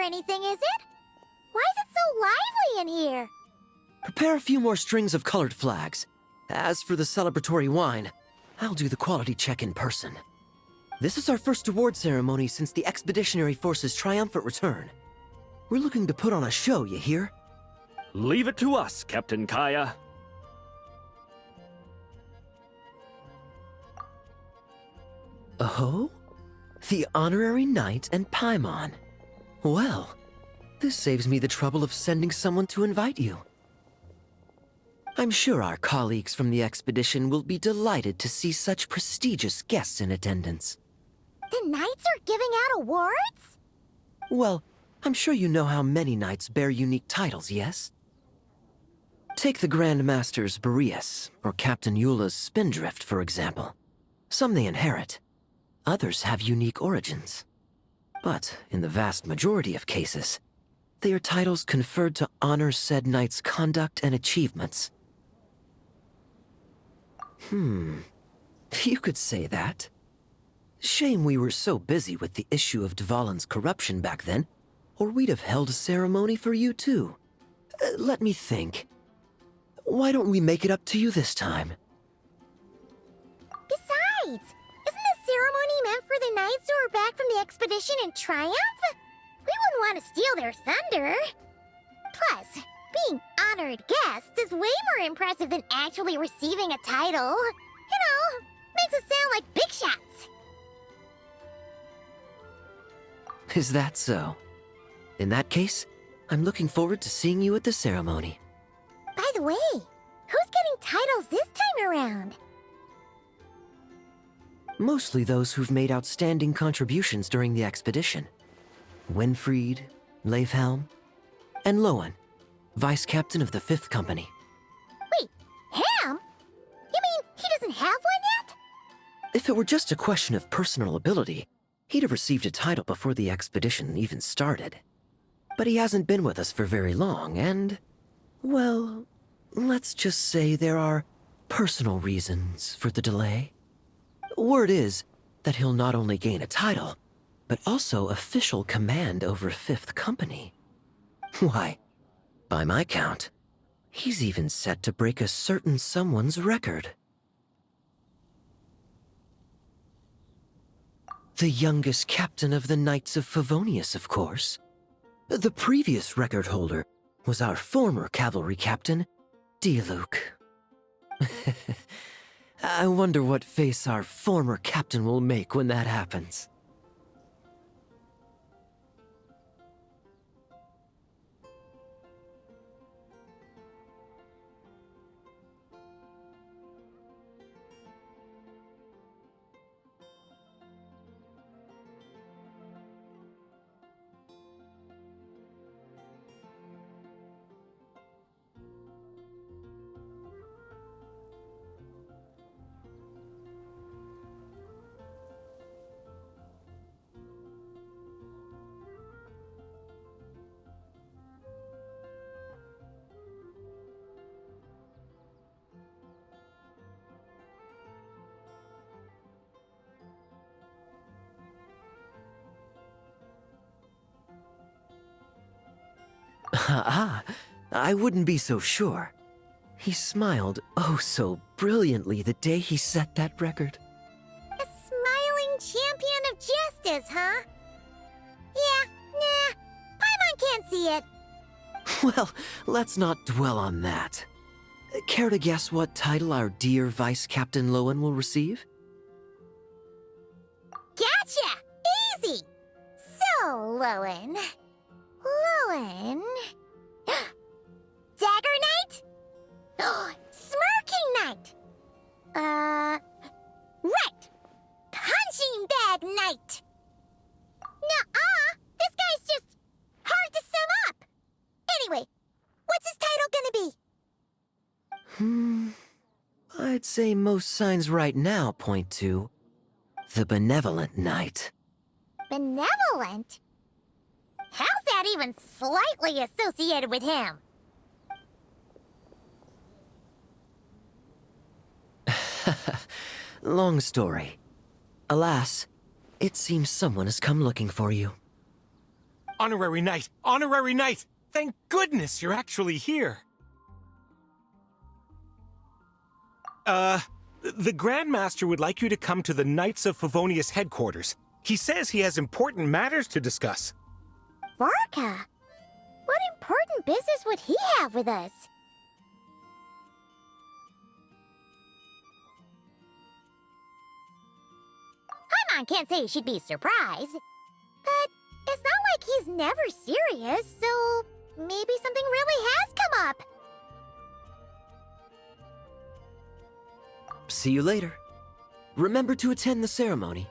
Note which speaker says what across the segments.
Speaker 1: anything, is it? Why is it so lively in here?
Speaker 2: Prepare a few more strings of colored flags. As for the celebratory wine, I'll do the quality check in person. This is our first award ceremony since the Expeditionary Force's triumphant return. We're looking to put on a show, you hear?
Speaker 3: Leave it to us, Captain Kaya.
Speaker 2: Oh? The Honorary Knight and Paimon. Well, this saves me the trouble of sending someone to invite you. I'm sure our colleagues from the expedition will be delighted to see such prestigious guests in attendance.
Speaker 1: The knights are giving out awards?
Speaker 2: Well, I'm sure you know how many knights bear unique titles, yes? Take the Grand Masters Boreas or Captain Eula's Spindrift, for example. Some they inherit. Others have unique origins. But in the vast majority of cases, they are titles conferred to honor said knight's conduct and achievements. You could say that. Shame we were so busy with the issue of Dvalin's corruption back then, or we'd have held a ceremony for you too. Let me think. Why don't we make it up to you this time?
Speaker 1: Besides, isn't the ceremony meant for the knights who are back from the expedition in triumph? We wouldn't want to steal their thunder. Plus, being honored guests is way more impressive than actually receiving a title. You know, makes us sound like big shots.
Speaker 2: Is that so? In that case, I'm looking forward to seeing you at the ceremony.
Speaker 1: By the way, who's getting titles this time around?
Speaker 2: Mostly those who've made outstanding contributions during the expedition. Winfried, Leifhelm, and Lowen, Vice Captain of the 5th Company.
Speaker 1: Wait, Ham? You mean he doesn't have one yet?
Speaker 2: If it were just a question of personal ability, he'd have received a title before the expedition even started. But he hasn't been with us for very long, and, well, let's just say there are personal reasons for the delay. Word is that he'll not only gain a title, but also official command over 5th Company. Why, by my count, he's even set to break a certain someone's record. The youngest captain of the Knights of Favonius, of course. The previous record holder was our former cavalry captain, Diluc. I wonder what face our former captain will make when that happens. Ah, I wouldn't be so sure. He smiled oh so brilliantly the day he set that record.
Speaker 1: A smiling champion of justice, huh? Yeah, nah. Paimon can't see it.
Speaker 2: Well, let's not dwell on that. Care to guess what title our dear Vice Captain Lowen will receive?
Speaker 1: Gotcha! Easy! So, Lowen... Dagger Knight? Smirking Knight! Right! Punching Bag Knight! Nuh-uh! This guy's just hard to sum up! Anyway, what's his title gonna be?
Speaker 2: I'd say most signs right now point to the Benevolent Knight.
Speaker 1: Benevolent? How's that even slightly associated with him?
Speaker 2: Long story. Alas, it seems someone has come looking for you.
Speaker 4: Honorary Knight! Honorary Knight! Thank goodness you're actually here. The Grand Master would like you to come to the Knights of Favonius headquarters. He says he has important matters to discuss.
Speaker 1: Varka? What important business would he have with us? Paimon can't say she'd be surprised. But it's not like he's never serious, so maybe something really has come up.
Speaker 2: See you later. Remember to attend the ceremony.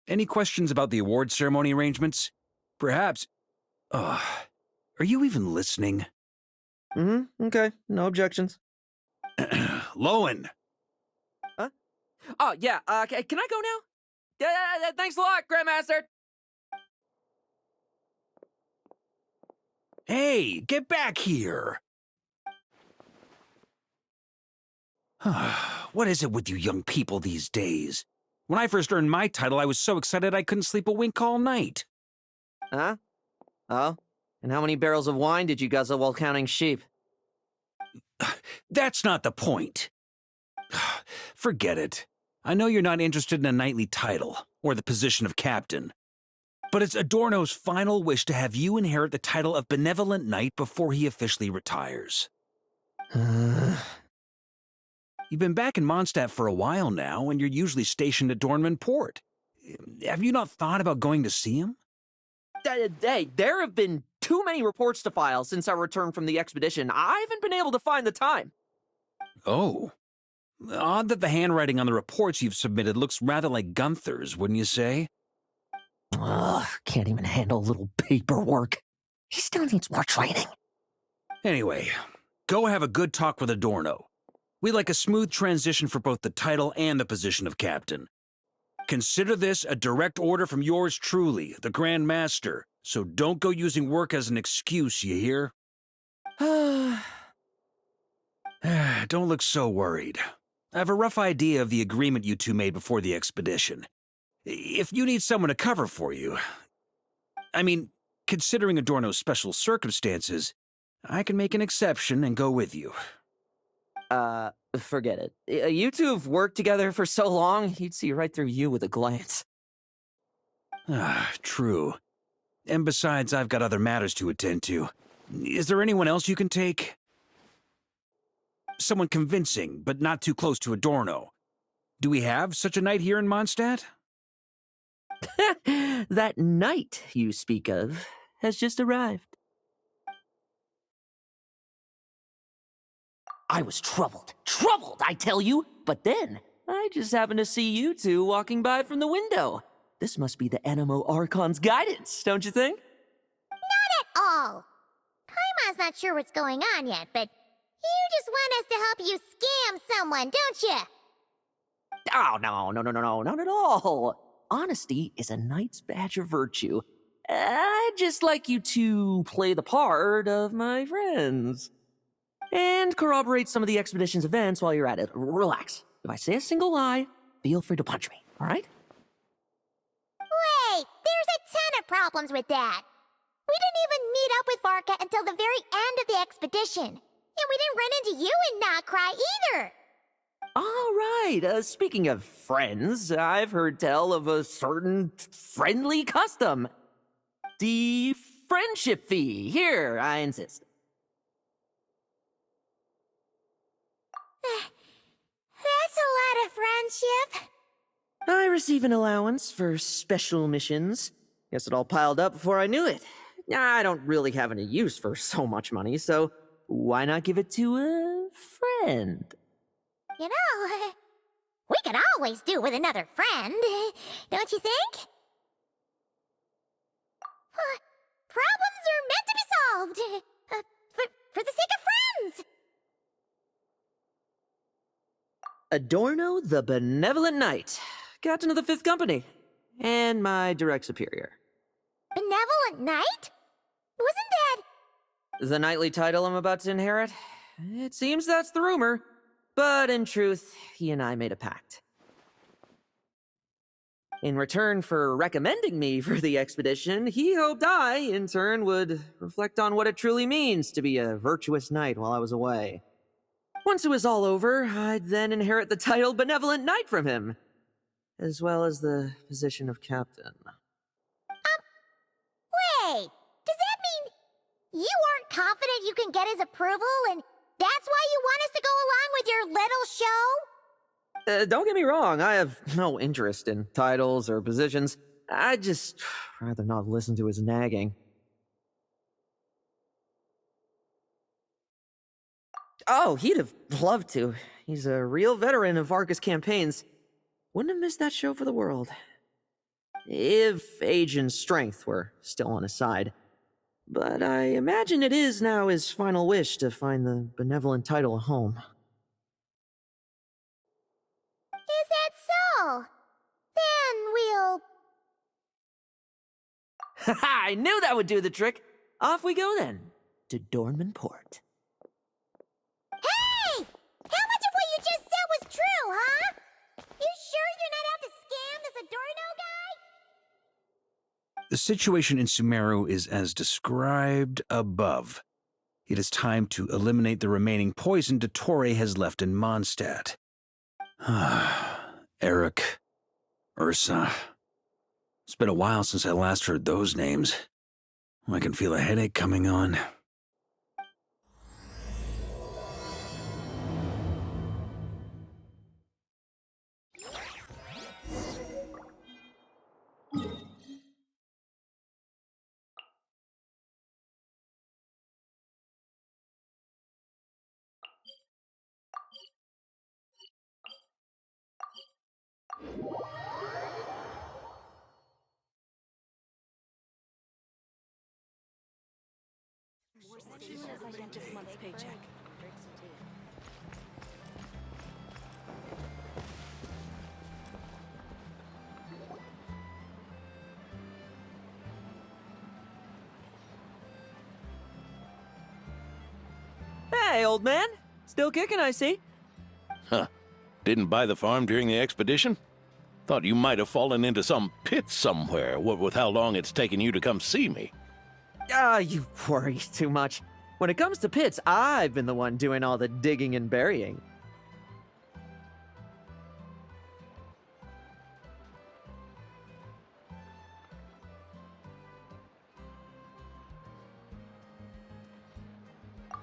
Speaker 5: Any questions about the award ceremony arrangements? Perhaps... are you even listening?
Speaker 6: Okay. No objections.
Speaker 5: Lowen!
Speaker 6: Oh, yeah, can I go now? Yeah, thanks a lot, Grandmaster!
Speaker 5: Hey, get back here! What is it with you young people these days? When I first earned my title, I was so excited I couldn't sleep a wink all night.
Speaker 6: Huh? Oh? And how many barrels of wine did you guzzle while counting sheep?
Speaker 5: That's not the point. Forget it. I know you're not interested in a knightly title, or the position of captain. But it's Adorno's final wish to have you inherit the title of Benevolent Knight before he officially retires. You've been back in Mondstadt for a while now, and you're usually stationed at Dornman Port. Have you not thought about going to see him?
Speaker 6: Hey, there have been too many reports to file since our return from the expedition. I haven't been able to find the time.
Speaker 5: Oh. Odd that the handwriting on the reports you've submitted looks rather like Gunther's, wouldn't you say?
Speaker 6: Ugh, can't even handle a little paperwork. He still needs more training.
Speaker 5: Anyway, go have a good talk with Adorno. We'd like a smooth transition for both the title and the position of captain. Consider this a direct order from yours truly, the Grand Master, so don't go using work as an excuse, you hear? Don't look so worried. I have a rough idea of the agreement you two made before the expedition. If you need someone to cover for you... I mean, considering Adorno's special circumstances, I can make an exception and go with you.
Speaker 6: Forget it. You two have worked together for so long, he'd see right through you with a glance.
Speaker 5: True. And besides, I've got other matters to attend to. Is there anyone else you can take? Someone convincing, but not too close to Adorno. Do we have such a knight here in Mondstadt?
Speaker 6: That knight you speak of has just arrived. I was troubled, I tell you. But then, I just happened to see you two walking by from the window. This must be the Animo Archon's guidance, don't you think?
Speaker 1: Not at all. Paimon's not sure what's going on yet, but you just want us to help you scam someone, don't you?
Speaker 6: Oh, no, not at all. Honesty is a knight's badge of virtue. I'd just like you to play the part of my friends. And corroborate some of the expedition's events while you're at it. Relax. If I say a single lie, feel free to punch me, all right?
Speaker 1: Wait, there's a ton of problems with that. We didn't even meet up with Varka until the very end of the expedition. And we didn't run into you in Nokrai either.
Speaker 6: All right, speaking of friends, I've heard tell of a certain friendly custom. The friendship fee. Here, I insist.
Speaker 1: That's a lot of friendship.
Speaker 6: I receive an allowance for special missions. Guess it all piled up before I knew it. I don't really have any use for so much money, so why not give it to a friend?
Speaker 1: You know, we could always do with another friend, don't you think? Problems are meant to be solved. For the sake of friends.
Speaker 6: Adorno the Benevolent Knight, Captain of the Fifth Company, and my direct superior.
Speaker 1: Benevolent Knight? Wasn't that...
Speaker 6: The knightly title I'm about to inherit? It seems that's the rumor, but in truth, he and I made a pact. In return for recommending me for the expedition, he hoped I, in turn, would reflect on what it truly means to be a virtuous knight while I was away. Once it was all over, I'd then inherit the title Benevolent Knight from him, as well as the position of captain.
Speaker 1: Wait, does that mean you aren't confident you can get his approval, and that's why you want us to go along with your little show?
Speaker 6: Don't get me wrong, I have no interest in titles or positions. I'd just rather not listen to his nagging. Oh, he'd have loved to. He's a real veteran of Vargas campaigns. Wouldn't have missed that show for the world. If age and strength were still on his side. But I imagine it is now his final wish to find the benevolent title a home.
Speaker 1: Is that so? Then we'll...
Speaker 6: Haha, I knew that would do the trick. Off we go then, to Dornman Port.
Speaker 1: Hey! How much of what you just said was true, huh? You sure you're not out to scam this Adorno guy?
Speaker 5: The situation in Sumeru is as described above. It is time to eliminate the remaining poison Dottore has left in Mondstadt. Eric, Ursa. It's been a while since I last heard those names. I can feel a headache coming on.
Speaker 6: Hey, old man. Still kicking, I see.
Speaker 7: Huh. Didn't buy the farm during the expedition? Thought you might have fallen into some pit somewhere, what with how long it's taken you to come see me.
Speaker 6: You worry too much. When it comes to pits, I've been the one doing all the digging and burying.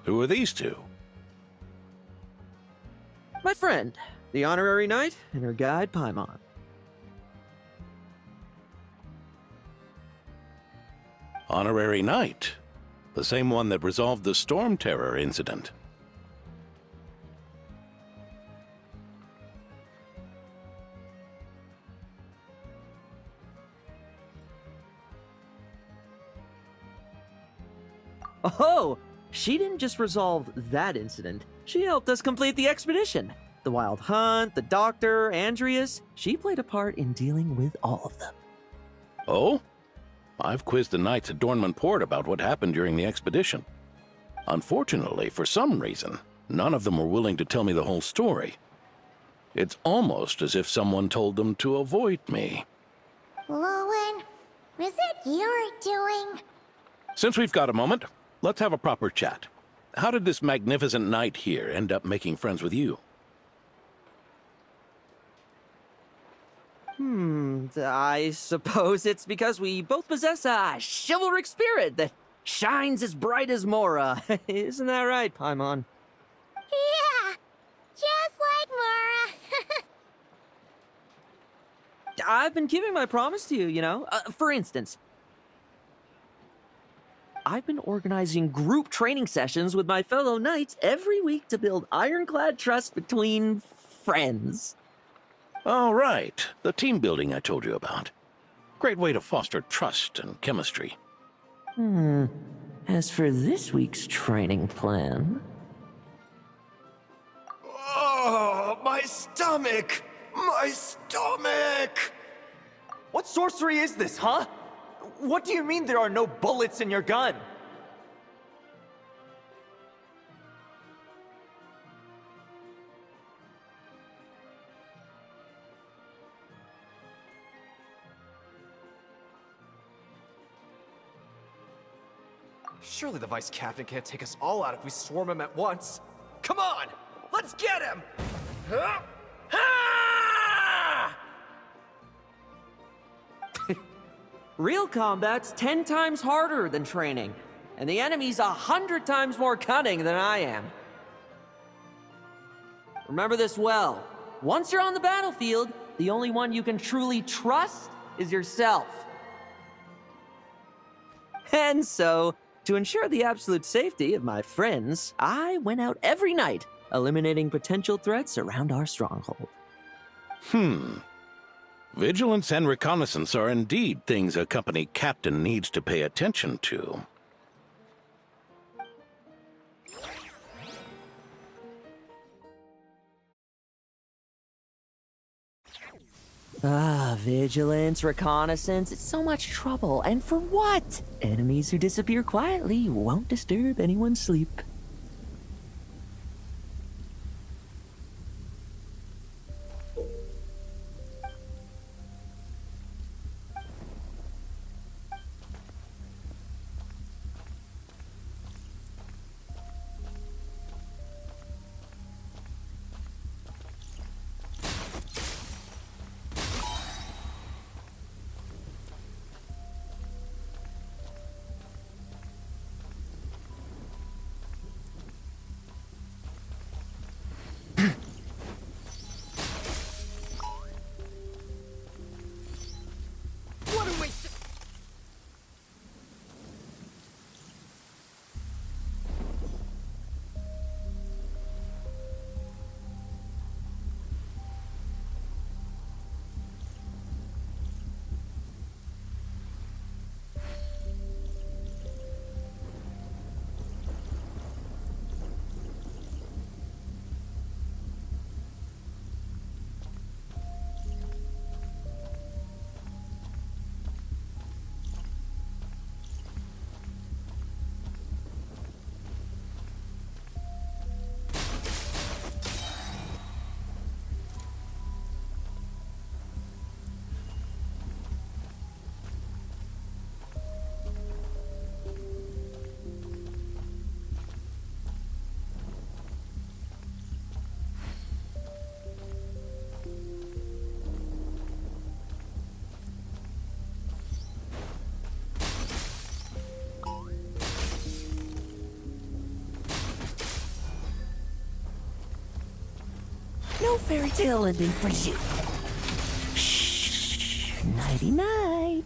Speaker 7: Who are these two?
Speaker 6: My friend, the honorary knight, and her guide, Paimon.
Speaker 7: Honorary Knight. The same one that resolved the Storm Terror incident.
Speaker 6: Oh, she didn't just resolve that incident. She helped us complete the expedition. The Wild Hunt, the Doctor, Andreas. She played a part in dealing with all of them.
Speaker 7: Oh? I've quizzed the knights at Dornman Port about what happened during the expedition. Unfortunately, for some reason, none of them were willing to tell me the whole story. It's almost as if someone told them to avoid me.
Speaker 1: Lowen, is it your doing?
Speaker 7: Since we've got a moment, let's have a proper chat. How did this magnificent knight here end up making friends with you?
Speaker 6: I suppose it's because we both possess a chivalric spirit that shines as bright as Mora. Isn't that right, Paimon?
Speaker 1: Yeah, just like Mora.
Speaker 6: I've been keeping my promise to you, you know. For instance, I've been organizing group training sessions with my fellow knights every week to build ironclad trust between friends.
Speaker 7: All right, the team building I told you about. Great way to foster trust and chemistry.
Speaker 6: As for this week's training plan...
Speaker 8: Oh, my stomach! My stomach!
Speaker 9: What sorcery is this, huh? What do you mean there are no bullets in your gun? Surely the Vice Captain can't take us all out if we swarm him at once. Come on! Let's get him! Huh? Ah!
Speaker 6: Real combat's 10 times harder than training, and the enemy's 100 times more cunning than I am. Remember this well. Once you're on the battlefield, the only one you can truly trust is yourself. And so, to ensure the absolute safety of my friends, I went out every night, eliminating potential threats around our stronghold.
Speaker 7: Vigilance and reconnaissance are indeed things a company captain needs to pay attention to.
Speaker 6: Vigilance, reconnaissance, it's so much trouble. And for what? Enemies who disappear quietly won't disturb anyone's sleep. No fairy tale ending for you. Shh. Nighty night.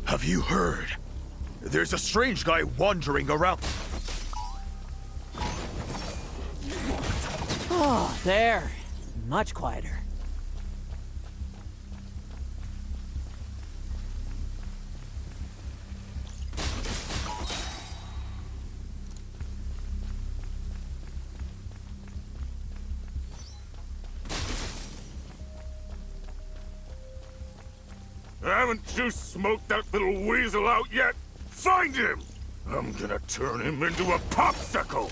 Speaker 8: Have you heard? There's a strange guy wandering around.
Speaker 6: Oh, there. Much quieter.
Speaker 8: Haven't you smoked that little weasel out yet? Find him! I'm gonna turn him into a popsicle!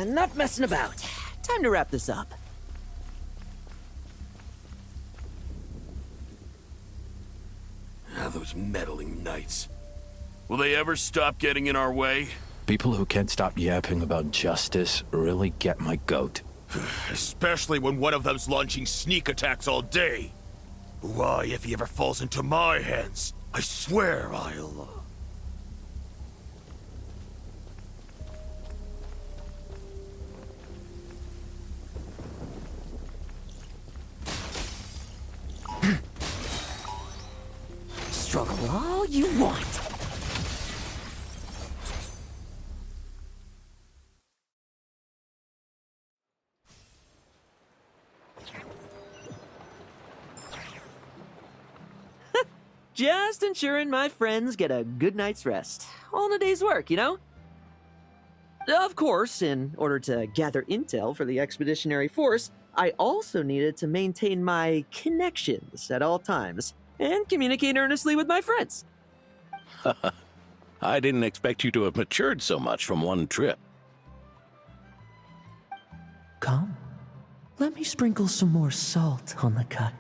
Speaker 6: Enough messing about. Time to wrap this up.
Speaker 8: Ah, those meddling knights. Will they ever stop getting in our way?
Speaker 10: People who can't stop yapping about justice really get my goat.
Speaker 8: Especially when one of them's launching sneak attacks all day. Why, if he ever falls into my hands, I swear I'll...
Speaker 6: Struggle all you want. Just ensuring my friends get a good night's rest. All in a day's work, you know? Of course, in order to gather intel for the Expeditionary Force, I also needed to maintain my connections at all times and communicate earnestly with my friends.
Speaker 7: I didn't expect you to have matured so much from one trip.
Speaker 6: Come, let me sprinkle some more salt on the cut.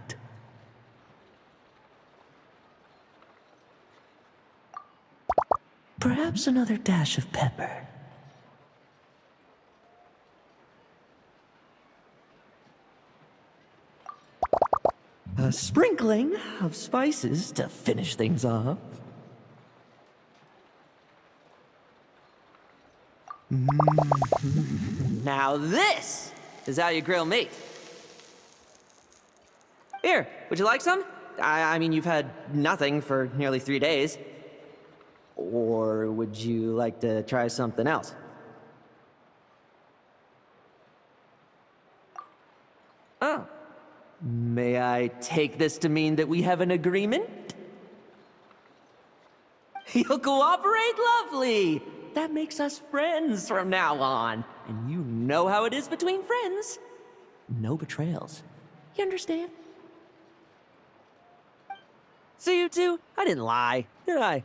Speaker 6: Perhaps another dash of pepper. A sprinkling of spices to finish things off. Now this is how you grill meat. Here, would you like some? I mean, you've had nothing for nearly 3 days. Or would you like to try something else? Oh. May I take this to mean that we have an agreement? You'll cooperate? Lovely! That makes us friends from now on. And you know how it is between friends. No betrayals. You understand? So you two, I didn't lie, did I?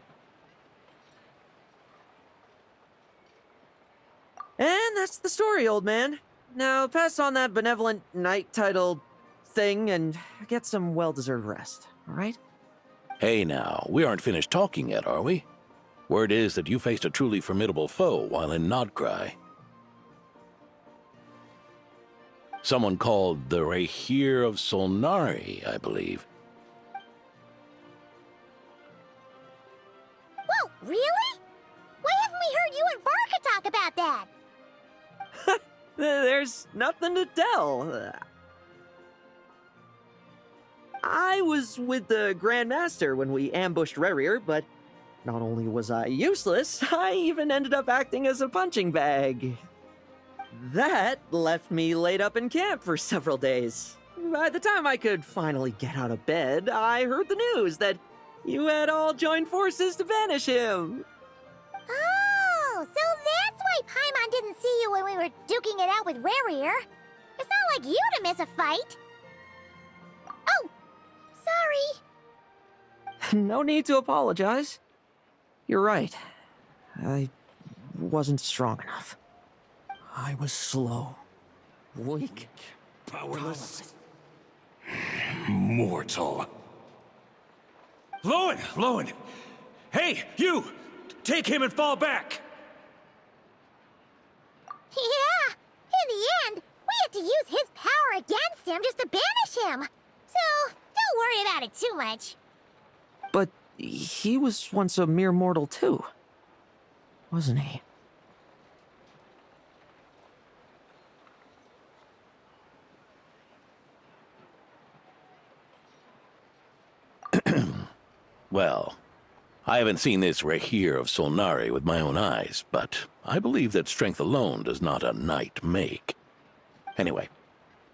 Speaker 6: And that's the story, old man. Now pass on that benevolent knight title thing and get some well-deserved rest, all right?
Speaker 7: Hey now, we aren't finished talking yet, are we? Word is that you faced a truly formidable foe while in Nodcry. Someone called the Rahir of Solnari, I believe.
Speaker 1: Whoa, really? Why haven't we heard you and Varka talk about that?
Speaker 6: There's nothing to tell. I was with the Grand Master when we ambushed Rerir, but not only was I useless, I even ended up acting as a punching bag. That left me laid up in camp for several days. By the time I could finally get out of bed, I heard the news that you had all joined forces to banish him.
Speaker 1: Oh, so that's why Paimon didn't see you when we were duking it out with Rerir. It's not like you to miss a fight. Oh, sorry.
Speaker 6: No need to apologize. You're right. I wasn't strong enough. I was slow, weak,
Speaker 8: Powerless. Mortal.
Speaker 5: Lowen! Hey, you! Take him and fall back!
Speaker 1: Yeah, in the end, we had to use his power against him just to banish him. So, don't worry about it too much.
Speaker 6: But he was once a mere mortal too, wasn't he?
Speaker 7: Well, I haven't seen this Rahir of Solnari with my own eyes, but I believe that strength alone does not a knight make. Anyway,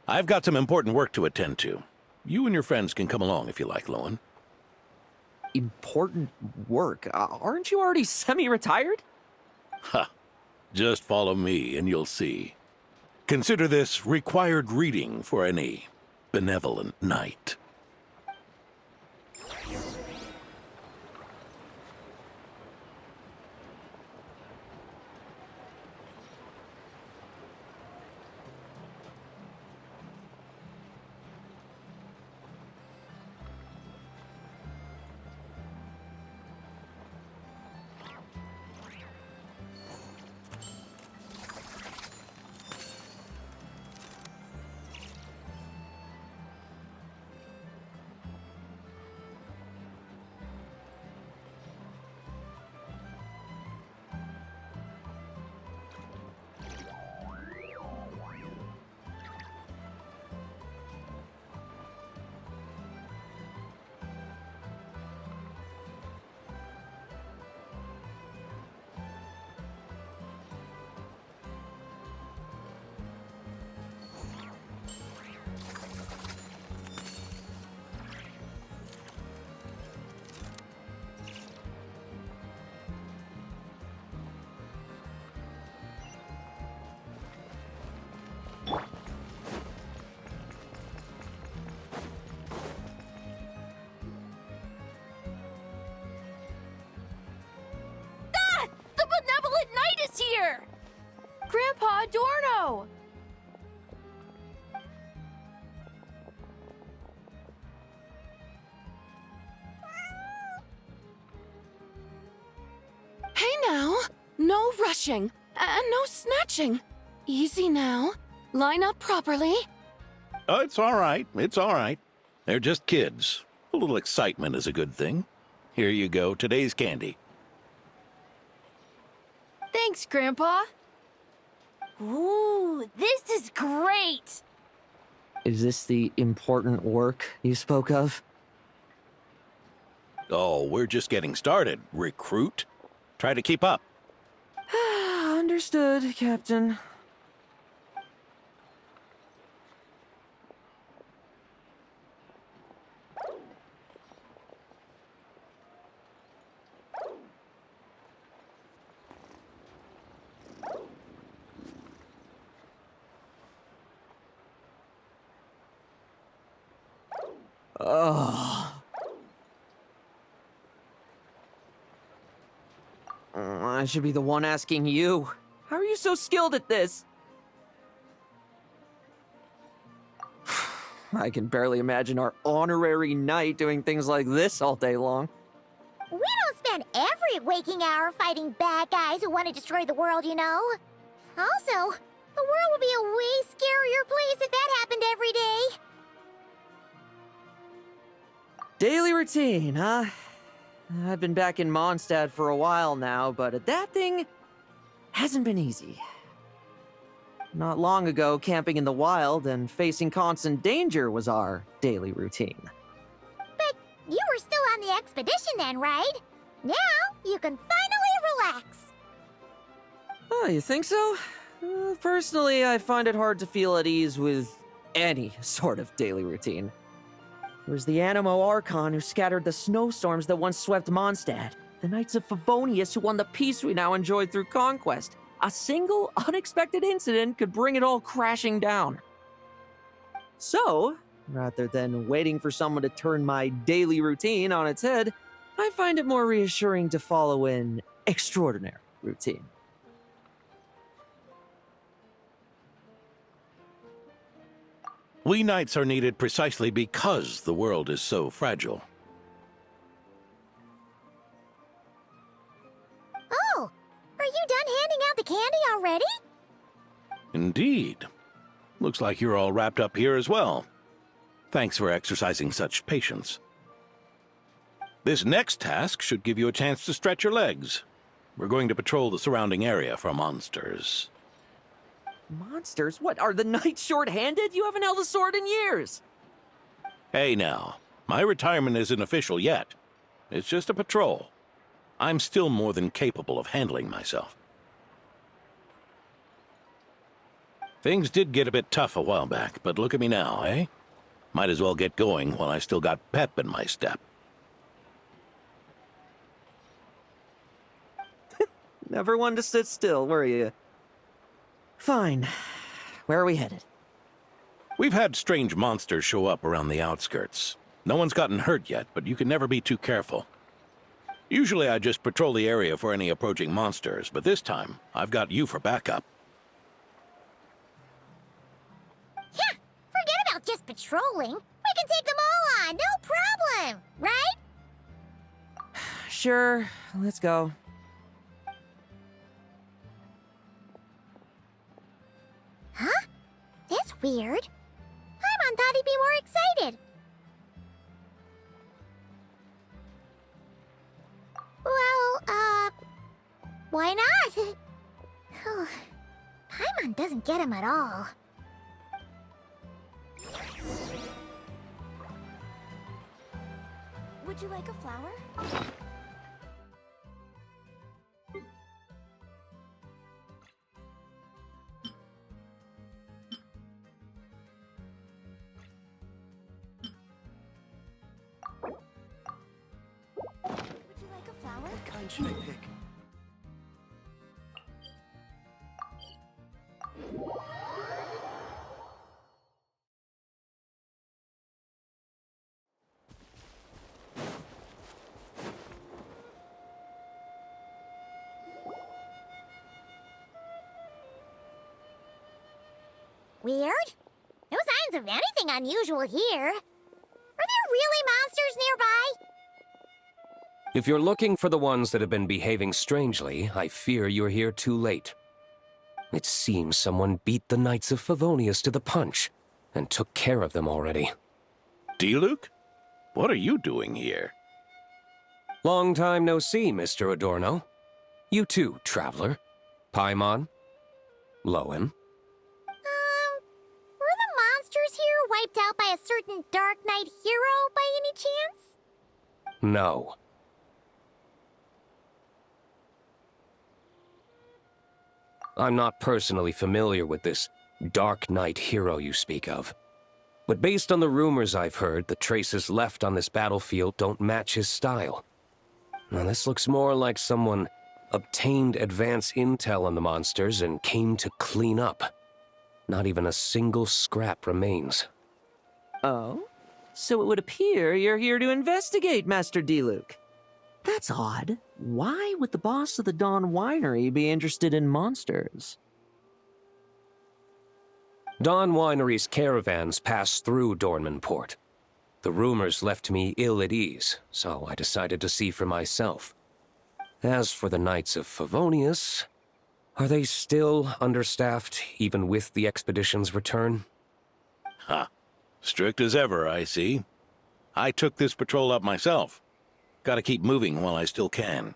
Speaker 7: I've got some important work to attend to. You and your friends can come along if you like, Lowen.
Speaker 6: Important work? Aren't you already semi-retired?
Speaker 7: Ha! Just follow me and you'll see. Consider this required reading for any benevolent knight.
Speaker 11: Grandpa Adorno! Hey now! No rushing, and no snatching. Easy now. Line up properly.
Speaker 7: Oh, it's all right. It's all right. They're just kids. A little excitement is a good thing. Here you go, today's candy.
Speaker 11: Thanks, Grandpa.
Speaker 1: Ooh, this is great!
Speaker 6: Is this the important work you spoke of?
Speaker 7: Oh, we're just getting started, recruit. Try to keep up.
Speaker 6: Understood, Captain. Oh. I should be the one asking you. How are you so skilled at this? I can barely imagine our honorary knight doing things like this all day long.
Speaker 1: We don't spend every waking hour fighting bad guys who want to destroy the world, you know? Also, the world would be a way scarier place if that happened every day.
Speaker 6: Daily routine, huh? I've been back in Mondstadt for a while now, but adapting hasn't been easy. Not long ago, camping in the wild and facing constant danger was our daily routine.
Speaker 1: But you were still on the expedition then, right? Now you can finally relax.
Speaker 6: Oh, you think so? Personally, I find it hard to feel at ease with any sort of daily routine. It was the Animo Archon who scattered the snowstorms that once swept Mondstadt. The Knights of Favonius who won the peace we now enjoy through conquest. A single, unexpected incident could bring it all crashing down. So, rather than waiting for someone to turn my daily routine on its head, I find it more reassuring to follow an extraordinary routine.
Speaker 7: We knights are needed precisely because the world is so fragile.
Speaker 1: Oh, are you done handing out the candy already?
Speaker 7: Indeed. Looks like you're all wrapped up here as well. Thanks for exercising such patience. This next task should give you a chance to stretch your legs. We're going to patrol the surrounding area for monsters.
Speaker 6: Monsters? What, are the knights short-handed? You haven't held a sword in years!
Speaker 7: Hey now, my retirement isn't official yet. It's just a patrol. I'm still more than capable of handling myself. Things did get a bit tough a while back, but look at me now, eh? Might as well get going while I still got pep in my step.
Speaker 6: Never one to sit still, were you? Fine. Where are we headed?
Speaker 7: We've had strange monsters show up around the outskirts. No one's gotten hurt yet, but you can never be too careful. Usually I just patrol the area for any approaching monsters, but this time I've got you for backup.
Speaker 1: Yeah, forget about just patrolling. We can take them all on, no problem, right?
Speaker 6: Sure, let's go.
Speaker 1: Huh? That's weird. Paimon thought he'd be more excited. Well, why not? Paimon doesn't get him at all. Would you like a flower?
Speaker 9: What kind should I pick?
Speaker 1: Weird. No signs of anything unusual here. Are there really monsters nearby?
Speaker 12: If you're looking for the ones that have been behaving strangely, I fear you're here too late. It seems someone beat the Knights of Favonius to the punch, and took care of them already.
Speaker 7: Diluc? What are you doing here?
Speaker 12: Long time no see, Mr. Adorno. You too, Traveler. Paimon. Lowen.
Speaker 1: Were the monsters here wiped out by a certain Dark Knight hero by any chance?
Speaker 12: No. I'm not personally familiar with this Dark Knight hero you speak of. But based on the rumors I've heard, the traces left on this battlefield don't match his style. Now this looks more like someone obtained advance intel on the monsters and came to clean up. Not even a single scrap remains.
Speaker 6: Oh? So it would appear you're here to investigate, Master Diluc. That's odd. Why would the boss of the Dawn Winery be interested in monsters?
Speaker 12: Dawn Winery's caravans pass through Dornman Port. The rumors left me ill at ease, so I decided to see for myself. As for the Knights of Favonius, are they still understaffed even with the expedition's return?
Speaker 7: Ha. Strict as ever, I see. I took this patrol up myself. Gotta keep moving while I still can.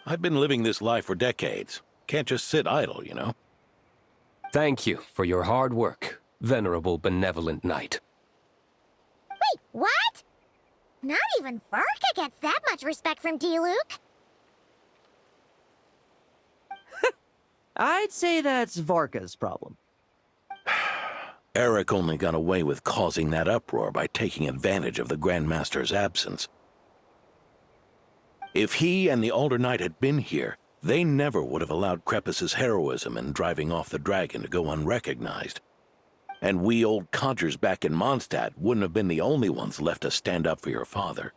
Speaker 7: I've been living this life for decades. Can't just sit idle, you know?
Speaker 12: Thank you for your hard work, venerable benevolent knight.
Speaker 1: Wait, what? Not even Varka gets that much respect from Diluc.
Speaker 6: I'd say that's Varka's problem.
Speaker 7: Eric only got away with causing that uproar by taking advantage of the Grandmaster's absence. If he and the Alder Knight had been here, they never would have allowed Krepus's heroism in driving off the dragon to go unrecognized. And we old codgers back in Mondstadt wouldn't have been the only ones left to stand up for your father.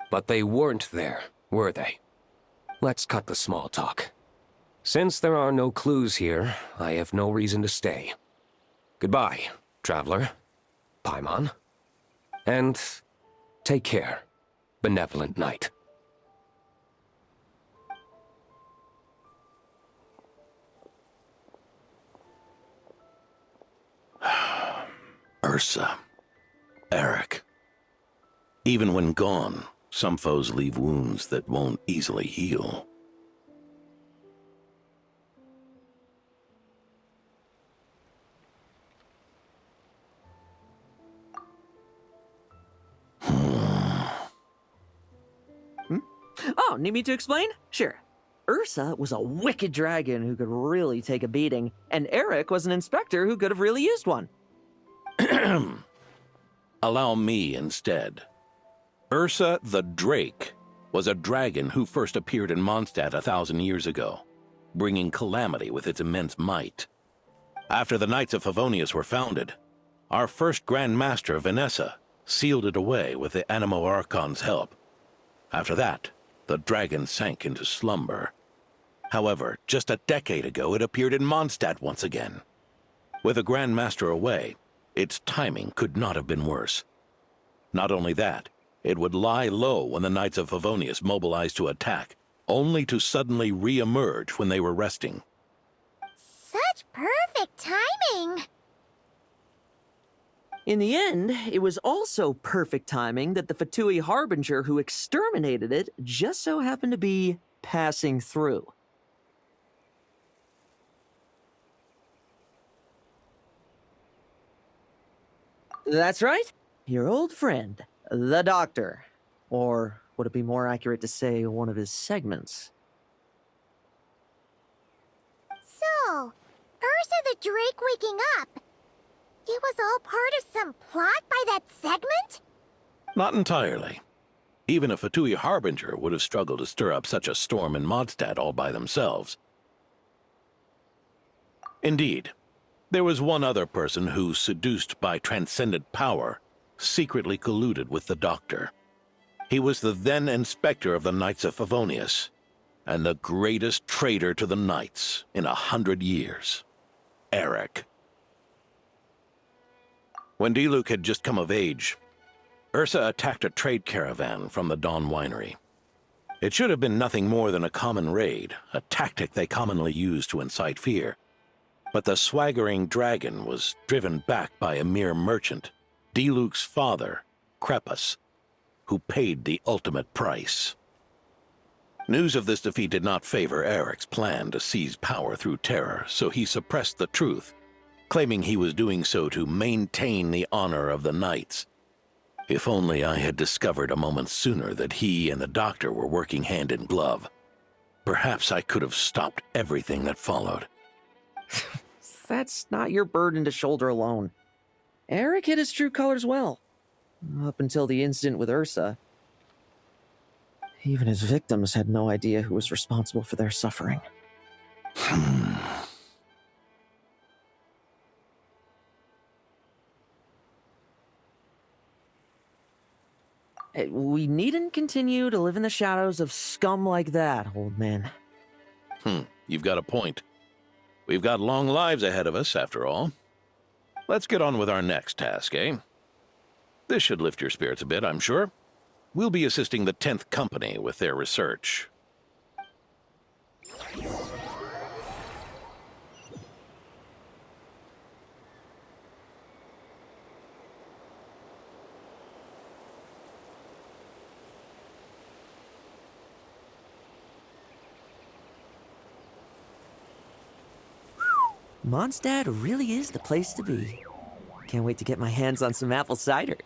Speaker 12: But they weren't there, were they? Let's cut the small talk. Since there are no clues here, I have no reason to stay. Goodbye, Traveler, Paimon, and take care, benevolent knight.
Speaker 7: Ursa. Eric. Even when gone, some foes leave wounds that won't easily heal.
Speaker 6: Oh, need me to explain? Sure. Ursa was a wicked dragon who could really take a beating, and Eric was an inspector who could have really used one.
Speaker 7: Allow me instead. Ursa the Drake was a dragon who first appeared in Mondstadt 1,000 years ago, bringing calamity with its immense might. After the Knights of Favonius were founded, our first Grand Master, Vanessa, sealed it away with the Animo Archon's help. After that, the dragon sank into slumber. However, just a decade ago, it appeared in Mondstadt once again. With the Grand Master away, its timing could not have been worse. Not only that, it would lie low when the Knights of Favonius mobilized to attack, only to suddenly re-emerge when they were resting.
Speaker 1: Such perfect timing!
Speaker 6: In the end, it was also perfect timing that the Fatui Harbinger who exterminated it just so happened to be passing through. That's right. Your old friend, the Doctor. Or would it be more accurate to say one of his segments?
Speaker 1: So, Ursa the Drake waking up. It was all part of some plot by that segment?
Speaker 7: Not entirely. Even a Fatui Harbinger would have struggled to stir up such a storm in Mondstadt all by themselves. Indeed, there was one other person who, seduced by transcendent power, secretly colluded with the Doctor. He was the then Inspector of the Knights of Favonius, and the greatest traitor to the Knights in 100 years. Eric. When Diluc had just come of age, Ursa attacked a trade caravan from the Dawn Winery. It should have been nothing more than a common raid, a tactic they commonly use to incite fear. But the swaggering dragon was driven back by a mere merchant, Diluc's father, Crepus, who paid the ultimate price. News of this defeat did not favor Eric's plan to seize power through terror, so he suppressed the truth, claiming he was doing so to maintain the honor of the Knights. If only I had discovered a moment sooner that he and the doctor were working hand in glove. Perhaps I could have stopped everything that followed.
Speaker 6: That's not your burden to shoulder alone. Eric hid his true colors well. Up until the incident with Ursa. Even his victims had no idea who was responsible for their suffering. We needn't continue to live in the shadows of scum like that, old man.
Speaker 7: You've got a point. We've got long lives ahead of us, after all. Let's get on with our next task, eh? This should lift your spirits a bit, I'm sure. We'll be assisting the 10th Company with their research.
Speaker 6: Mondstadt really is the place to be. Can't wait to get my hands on some apple cider.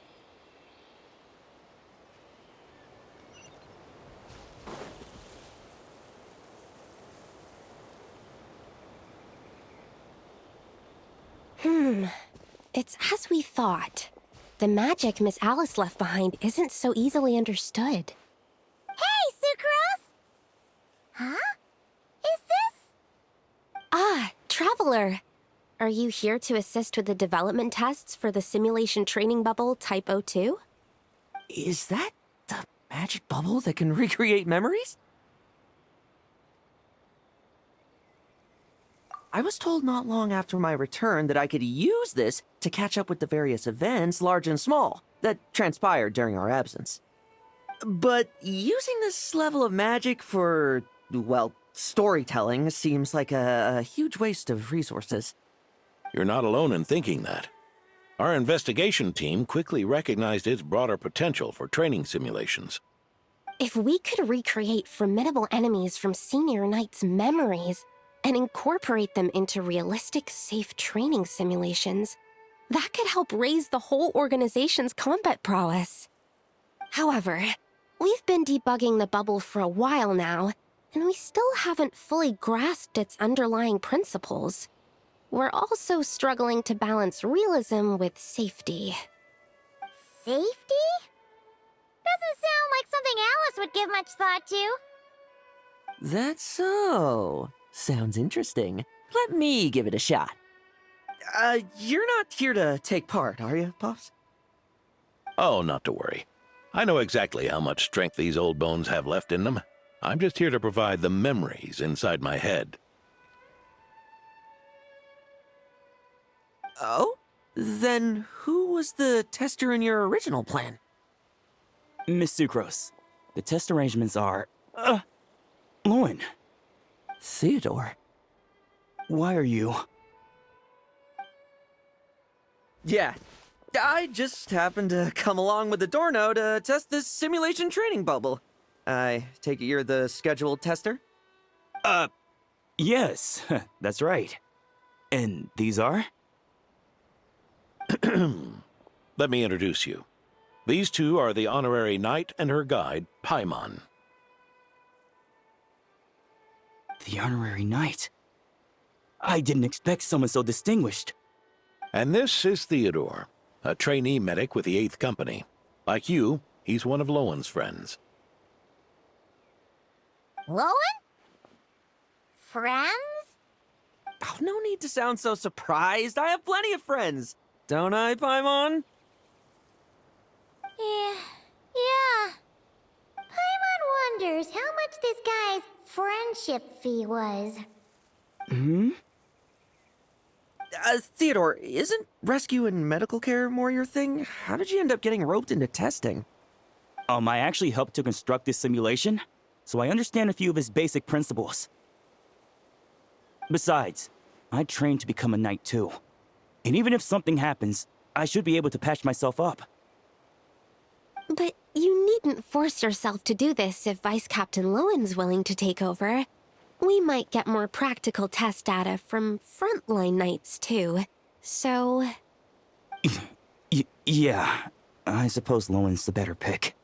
Speaker 13: It's as we thought. The magic Miss Alice left behind isn't so easily understood.
Speaker 1: Hey, Sucrose! Huh? Is this?
Speaker 13: Ah, Traveler. Are you here to assist with the development tests for the simulation training bubble Type 02?
Speaker 6: Is that the magic bubble that can recreate memories? I was told not long after my return that I could use this to catch up with the various events, large and small, that transpired during our absence. But using this level of magic for, well, storytelling seems like a huge waste of resources.
Speaker 7: You're not alone in thinking that. Our investigation team quickly recognized its broader potential for training simulations.
Speaker 13: If we could recreate formidable enemies from Senior Knight's memories and incorporate them into realistic, safe training simulations, that could help raise the whole organization's combat prowess. However, we've been debugging the bubble for a while now, and we still haven't fully grasped its underlying principles. We're also struggling to balance realism with safety.
Speaker 1: Safety? Doesn't sound like something Alice would give much thought to.
Speaker 6: That's so. Sounds interesting. Let me give it a shot. You're not here to take part, are you, Pops?
Speaker 7: Oh, not to worry. I know exactly how much strength these old bones have left in them. I'm just here to provide the memories inside my head.
Speaker 6: Oh? Then who was the tester in your original plan?
Speaker 14: Miss Sucrose, the test arrangements are... Lauren.
Speaker 6: Theodore.
Speaker 14: Why are you...
Speaker 6: Yeah, I just happened to come along with the Dorno to test this simulation training bubble. I take it you're the scheduled tester?
Speaker 14: Yes, that's right. And these are?
Speaker 7: Let me introduce you. These two are the honorary knight and her guide, Paimon.
Speaker 14: The honorary knight? I didn't expect someone so distinguished.
Speaker 7: And this is Theodore, a trainee medic with the 8th Company. Like you, he's one of Lowen's friends.
Speaker 1: Lowen? Friends?
Speaker 6: Oh, no need to sound so surprised. I have plenty of friends. Don't I, Paimon?
Speaker 1: Yeah. Paimon wonders how much this guy's friendship fee was.
Speaker 6: Theodore, isn't rescue and medical care more your thing? How did you end up getting roped into testing?
Speaker 14: I actually helped to construct this simulation, so I understand a few of its basic principles. Besides, I trained to become a knight too. And even if something happens, I should be able to patch myself up.
Speaker 13: But you needn't force yourself to do this if Vice Captain Lowen's willing to take over. We might get more practical test data from frontline knights too, so...
Speaker 14: Yeah, I suppose Lowen's the better pick.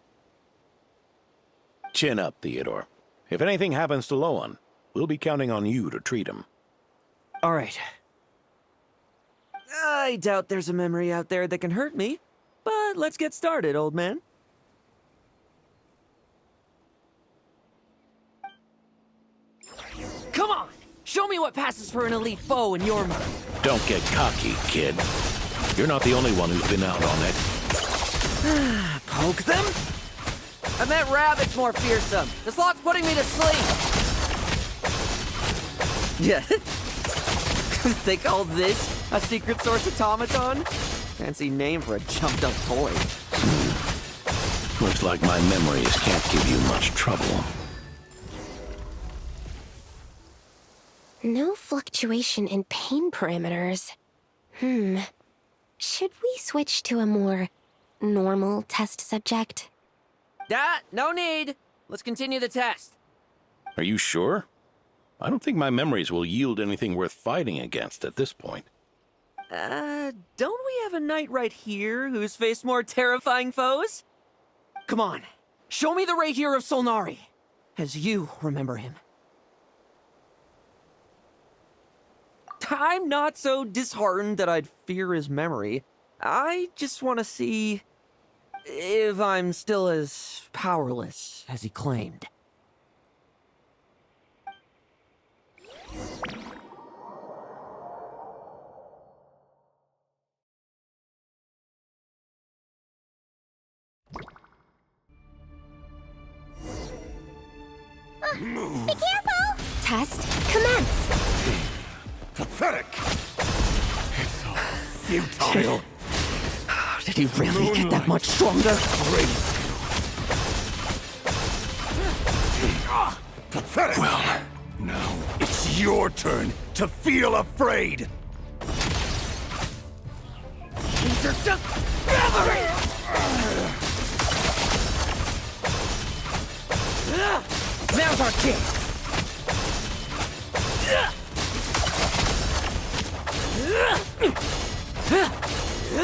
Speaker 7: Chin up, Theodore. If anything happens to Lowen, we'll be counting on you to treat him.
Speaker 6: All right. I doubt there's a memory out there that can hurt me, but let's get started, old man. Come on! Show me what passes for an elite foe in your mind.
Speaker 7: Don't get cocky, kid. You're not the only one who's been out on it.
Speaker 6: Poke them?
Speaker 15: I meant rabbits more fearsome. This lot's putting me to sleep.
Speaker 6: Yeah. They call this a secret source automaton? Fancy name for a jumped-up toy.
Speaker 7: Looks like my memories can't give you much trouble.
Speaker 13: No fluctuation in pain parameters. Should we switch to a more normal test subject?
Speaker 15: No need. Let's continue the test.
Speaker 7: Are you sure? I don't think my memories will yield anything worth fighting against at this point.
Speaker 6: Don't we have a knight right here who's faced more terrifying foes? Come on, show me the Rahier of Solnari, as you remember him. I'm not so disheartened that I'd fear his memory. I just want to see if I'm still as powerless as he claimed.
Speaker 1: Be careful!
Speaker 13: Test commence!
Speaker 8: Pathetic! It's all futile.
Speaker 6: Did he really get that much stronger?
Speaker 8: Pathetic! Well, now it's your turn to feel afraid!
Speaker 15: These are just memories! Now's our chance!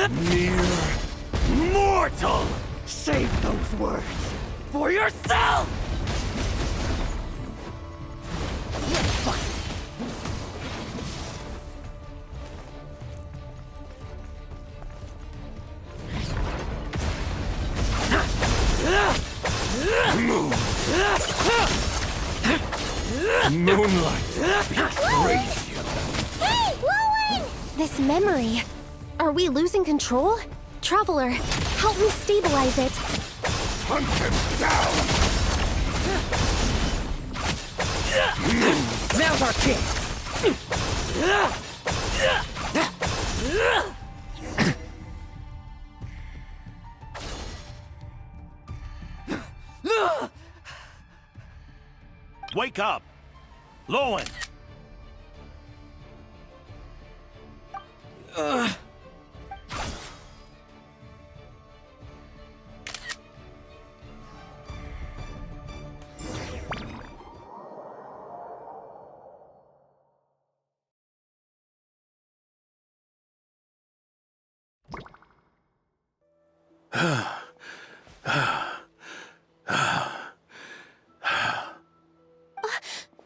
Speaker 8: Mere mortal! Save those words for yourself! Moonlight betrays you.
Speaker 1: Hey, Lowen!
Speaker 13: This memory. Are we losing control? Traveler, help me stabilize it.
Speaker 8: Hunt him down!
Speaker 15: Now's our chance!
Speaker 8: Wake up! Lowen!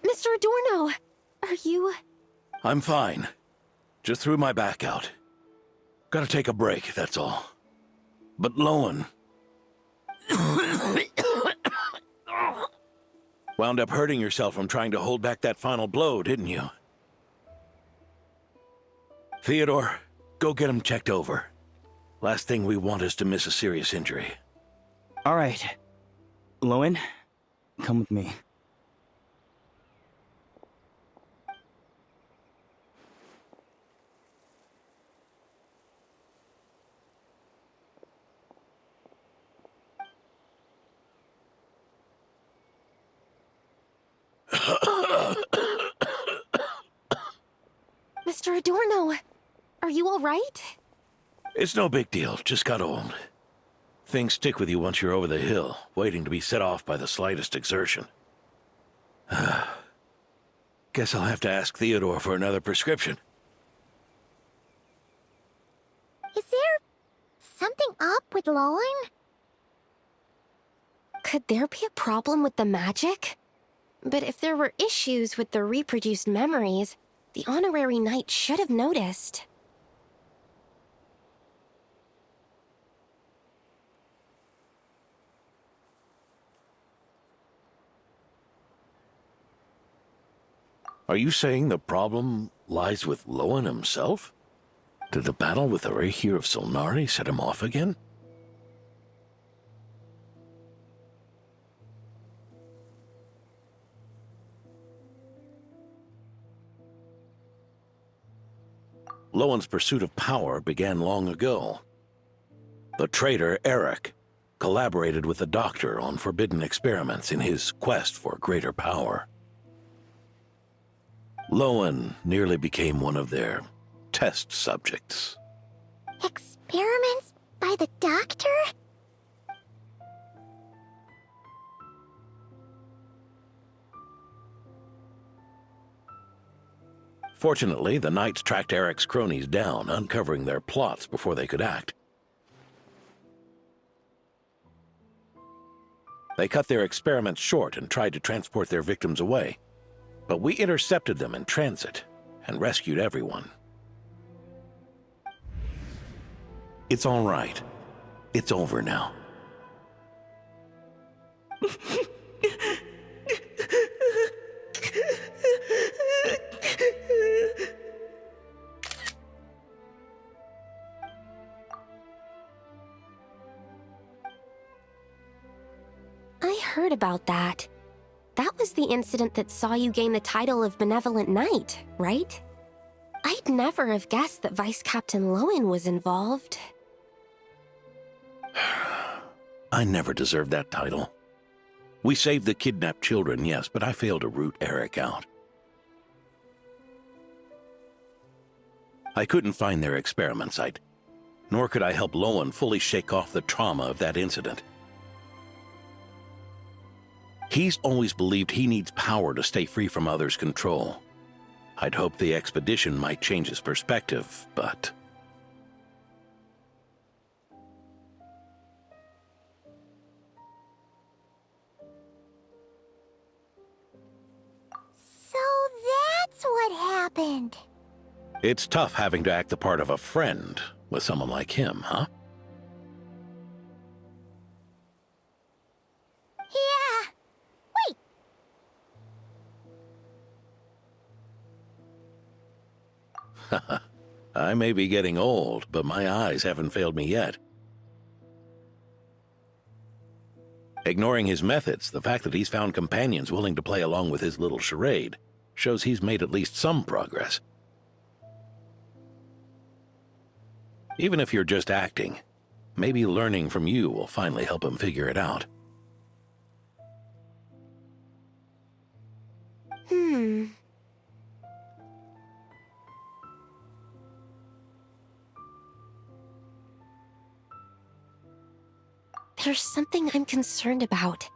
Speaker 13: Mr. Adorno, are you...
Speaker 7: I'm fine. Just threw my back out. Gotta take a break, that's all. But Lowen... wound up hurting yourself from trying to hold back that final blow, didn't you? Theodore, go get him checked over. Last thing we want is to miss a serious injury.
Speaker 14: All right. Lowen, come with me.
Speaker 13: Adorno, are you all right?
Speaker 7: It's no big deal, just got old. Things stick with you once you're over the hill, waiting to be set off by the slightest exertion. Guess I'll have to ask Theodore for another prescription.
Speaker 1: Is there something up with Lowen?
Speaker 13: Could there be a problem with the magic? But if there were issues with the reproduced memories, the honorary knight should have noticed.
Speaker 7: Are you saying the problem lies with Lowen himself? Did the battle with the Rahir of Solnari set him off again? Lowen's pursuit of power began long ago. The traitor Eric collaborated with the Doctor on forbidden experiments in his quest for greater power. Lowen nearly became one of their test subjects.
Speaker 1: Experiments by the Doctor?
Speaker 7: Fortunately, the Knights tracked Eric's cronies down, uncovering their plots before they could act. They cut their experiments short and tried to transport their victims away. But we intercepted them in transit and rescued everyone. It's all right. It's over now.
Speaker 13: I heard about that. That was the incident that saw you gain the title of Benevolent Knight, right? I'd never have guessed that Vice Captain Lowen was involved.
Speaker 7: I never deserved that title. We saved the kidnapped children, yes, but I failed to root Eric out. I couldn't find their experiment site, nor could I help Lowen fully shake off the trauma of that incident. He's always believed he needs power to stay free from others' control. I'd hoped the expedition might change his perspective, but...
Speaker 1: So that's what happened.
Speaker 7: It's tough having to act the part of a friend with someone like him, huh?
Speaker 1: Yeah. Wait.
Speaker 7: I may be getting old, but my eyes haven't failed me yet. Ignoring his methods, the fact that he's found companions willing to play along with his little charade shows he's made at least some progress. Even if you're just acting, maybe learning from you will finally help him figure it out.
Speaker 13: There's something I'm concerned about.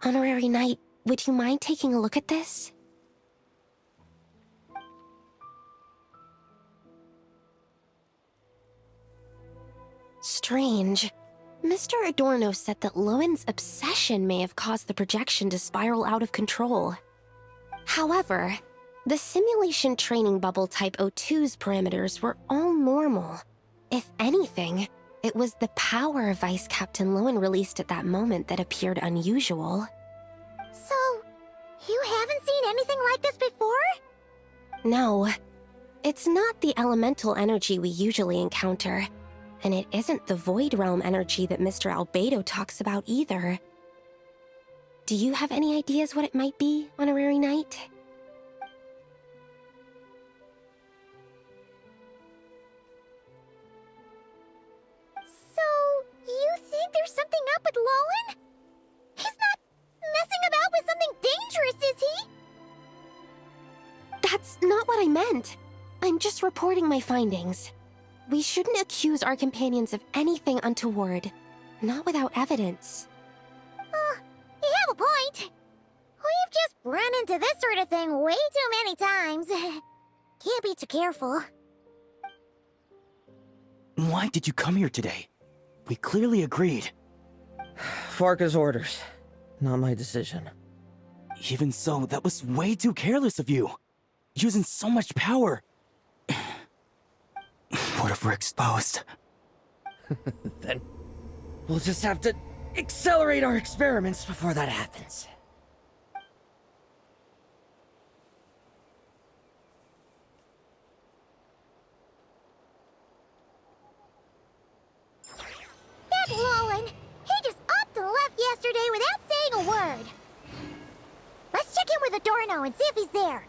Speaker 13: Honorary Knight, would you mind taking a look at this? Strange. Mr. Adorno said that Lowen's obsession may have caused the projection to spiral out of control. However, the simulation training bubble Type 02's parameters were all normal. If anything, it was the power Vice Captain Lowen released at that moment that appeared unusual.
Speaker 1: So, you haven't seen anything like this before?
Speaker 13: No. It's not the elemental energy we usually encounter. And it isn't the Void Realm energy that Mr. Albedo talks about either. Do you have any ideas what it might be, Honorary Knight?
Speaker 1: So, you think there's something up with Lowen? He's not messing about with something dangerous, is he?
Speaker 13: That's not what I meant. I'm just reporting my findings. We shouldn't accuse our companions of anything untoward, not without evidence.
Speaker 1: You have a point. We've just run into this sort of thing way too many times. Can't be too careful.
Speaker 14: Why did you come here today? We clearly agreed.
Speaker 15: Farka's orders. Not my decision.
Speaker 14: Even so, that was way too careless of you. Using so much power. What if we're exposed?
Speaker 15: Then we'll just have to accelerate our experiments before that happens.
Speaker 1: That Lowen, he just upped and left yesterday without saying a word. Let's check in with Adorno and see if he's there.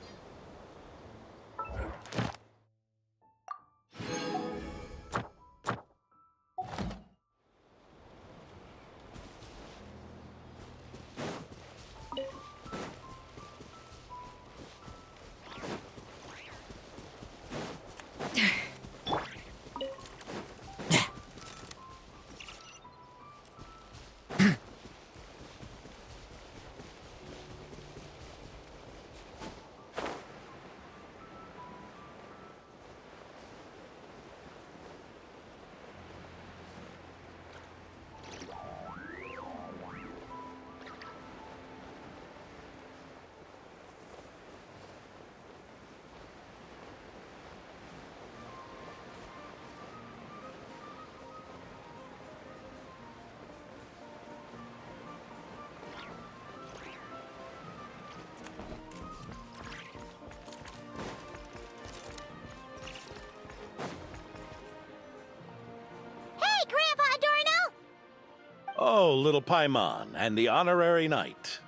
Speaker 7: Oh, little Paimon and the honorary knight.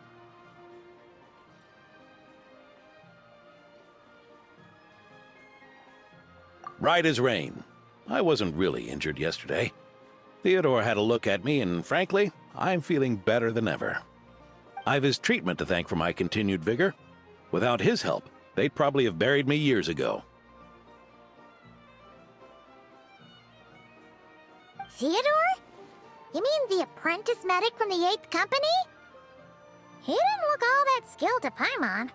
Speaker 7: Right as rain. I wasn't really injured yesterday. Theodore had a look at me, and frankly, I'm feeling better than ever. I've his treatment to thank for my continued vigor. Without his help, they'd probably have buried me years ago.
Speaker 1: Theodore? You mean the apprentice medic from the 8th Company? He didn't look all that skilled to Paimon.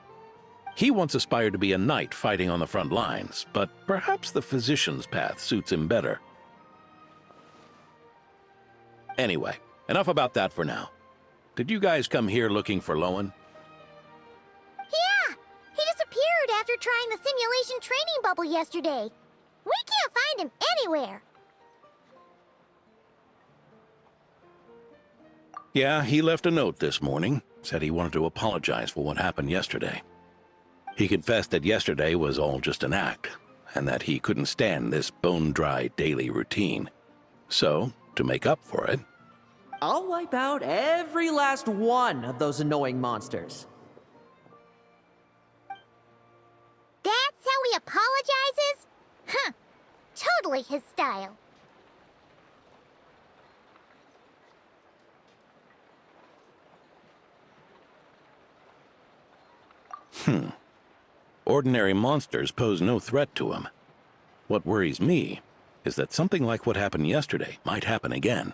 Speaker 7: He once aspired to be a knight fighting on the front lines, but perhaps the physician's path suits him better. Anyway, enough about that for now. Did you guys come here looking for Lowen?
Speaker 1: Yeah! He disappeared after trying the simulation training bubble yesterday. We can't find him anywhere.
Speaker 7: Yeah, he left a note this morning. Said he wanted to apologize for what happened yesterday. He confessed that yesterday was all just an act, and that he couldn't stand this bone-dry daily routine. So, to make up for it...
Speaker 15: I'll wipe out every last one of those annoying monsters.
Speaker 1: That's how he apologizes? Huh. Totally his style.
Speaker 7: Ordinary monsters pose no threat to him. What worries me is that something like what happened yesterday might happen again.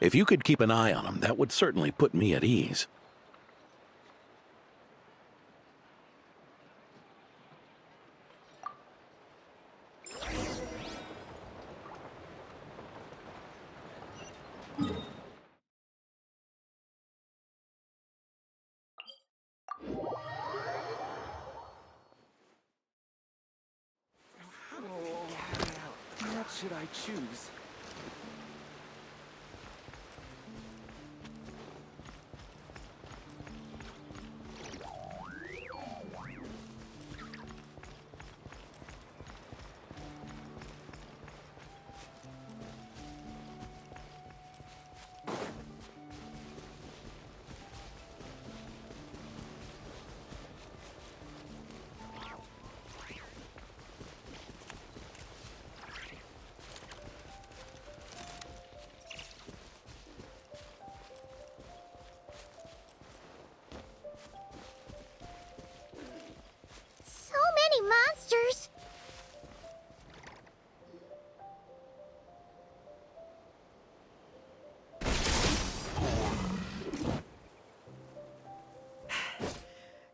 Speaker 7: If you could keep an eye on him, that would certainly put me at ease.
Speaker 9: What should I choose?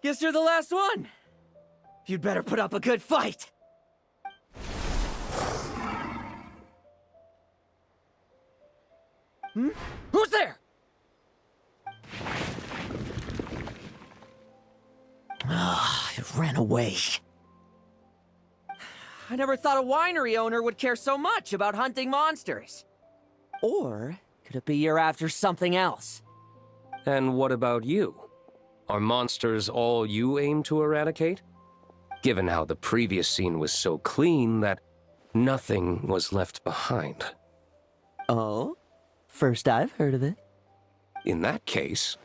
Speaker 15: Guess you're the last one. You'd better put up a good fight. Who's there? It ran away. I never thought a winery owner would care so much about hunting monsters. Or could it be you're after something else?
Speaker 12: And what about you? Are monsters all you aim to eradicate? Given how the previous scene was so clean that nothing was left behind.
Speaker 15: Oh? First I've heard of it.
Speaker 12: In that case,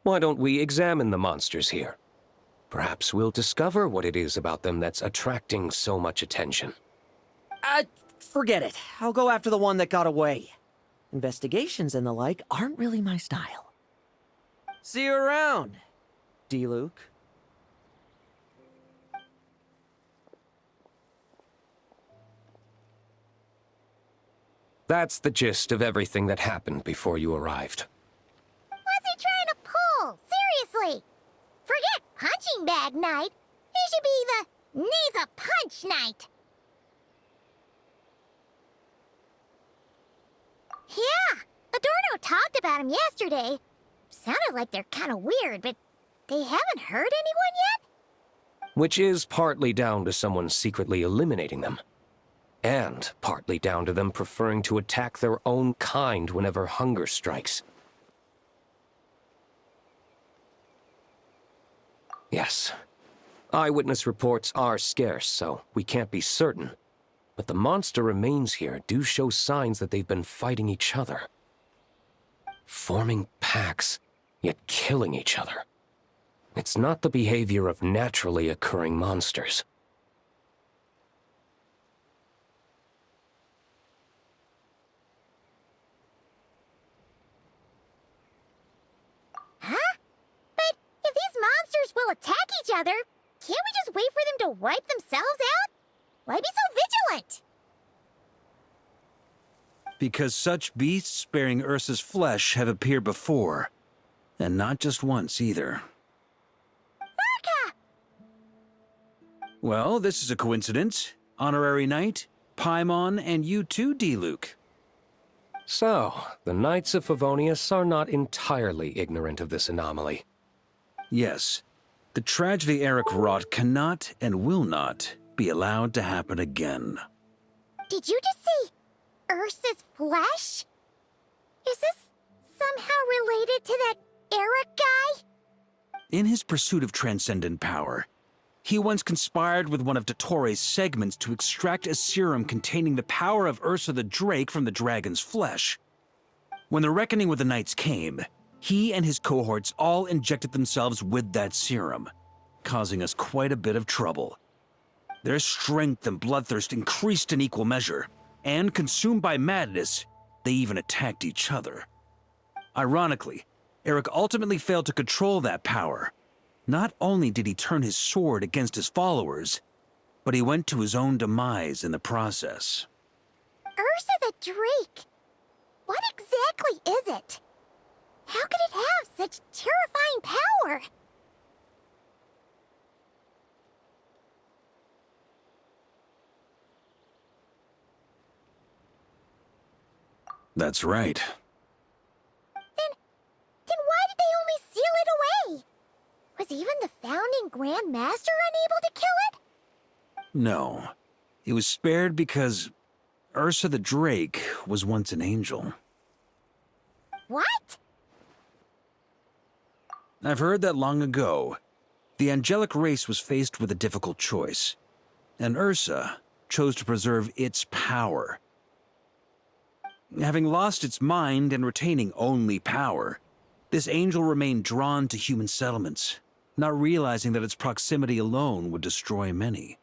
Speaker 12: why don't we examine the monsters here? Perhaps we'll discover what it is about them that's attracting so much attention.
Speaker 15: Forget it. I'll go after the one that got away. Investigations and the like aren't really my style. See you around, D-Luke.
Speaker 12: That's the gist of everything that happened before you arrived.
Speaker 1: What's he trying to pull? Seriously! Forget punching bag night. It should be the needs a punch night. Yeah, Adorno talked about him yesterday. Sounded like they're kind of weird, but they haven't hurt anyone yet?
Speaker 12: Which is partly down to someone secretly eliminating them. And partly down to them preferring to attack their own kind whenever hunger strikes. Yes. Eyewitness reports are scarce, so we can't be certain. But the monster remains here do show signs that they've been fighting each other. Forming packs, yet killing each other. It's not the behavior of naturally occurring monsters.
Speaker 1: Huh? But if these monsters will attack each other, can't we just wait for them to wipe themselves out? Why be so vigilant?
Speaker 5: Because such beasts bearing Ursa's flesh have appeared before. And not just once, either.
Speaker 1: Varka!
Speaker 5: Well, this is a coincidence. Honorary Knight, Paimon, and you too, D-Luke.
Speaker 12: So, the Knights of Favonius are not entirely ignorant of this anomaly.
Speaker 5: Yes. The tragedy Eric wrought cannot and will not be allowed to happen again.
Speaker 1: Did you just say Ursa's flesh? Is this somehow related to that Eric guy?
Speaker 5: In his pursuit of transcendent power, he once conspired with one of Dottores' segments to extract a serum containing the power of Ursa the Drake from the dragon's flesh. When the reckoning with the Knights came, he and his cohorts all injected themselves with that serum, causing us quite a bit of trouble. Their strength and bloodthirst increased in equal measure, and consumed by madness, they even attacked each other. Ironically, Eric ultimately failed to control that power. Not only did he turn his sword against his followers, but he went to his own demise in the process.
Speaker 1: Ursa the Drake? What exactly is it? How could it have such terrifying power?
Speaker 5: That's right.
Speaker 1: Then why did they only seal it away? Was even the founding Grand Master unable to kill it?
Speaker 5: No. It was spared because Ursa the Drake was once an angel.
Speaker 1: What?
Speaker 5: I've heard that long ago, the angelic race was faced with a difficult choice, and Ursa chose to preserve its power. Having lost its mind and retaining only power, this angel remained drawn to human settlements, not realizing that its proximity alone would destroy many.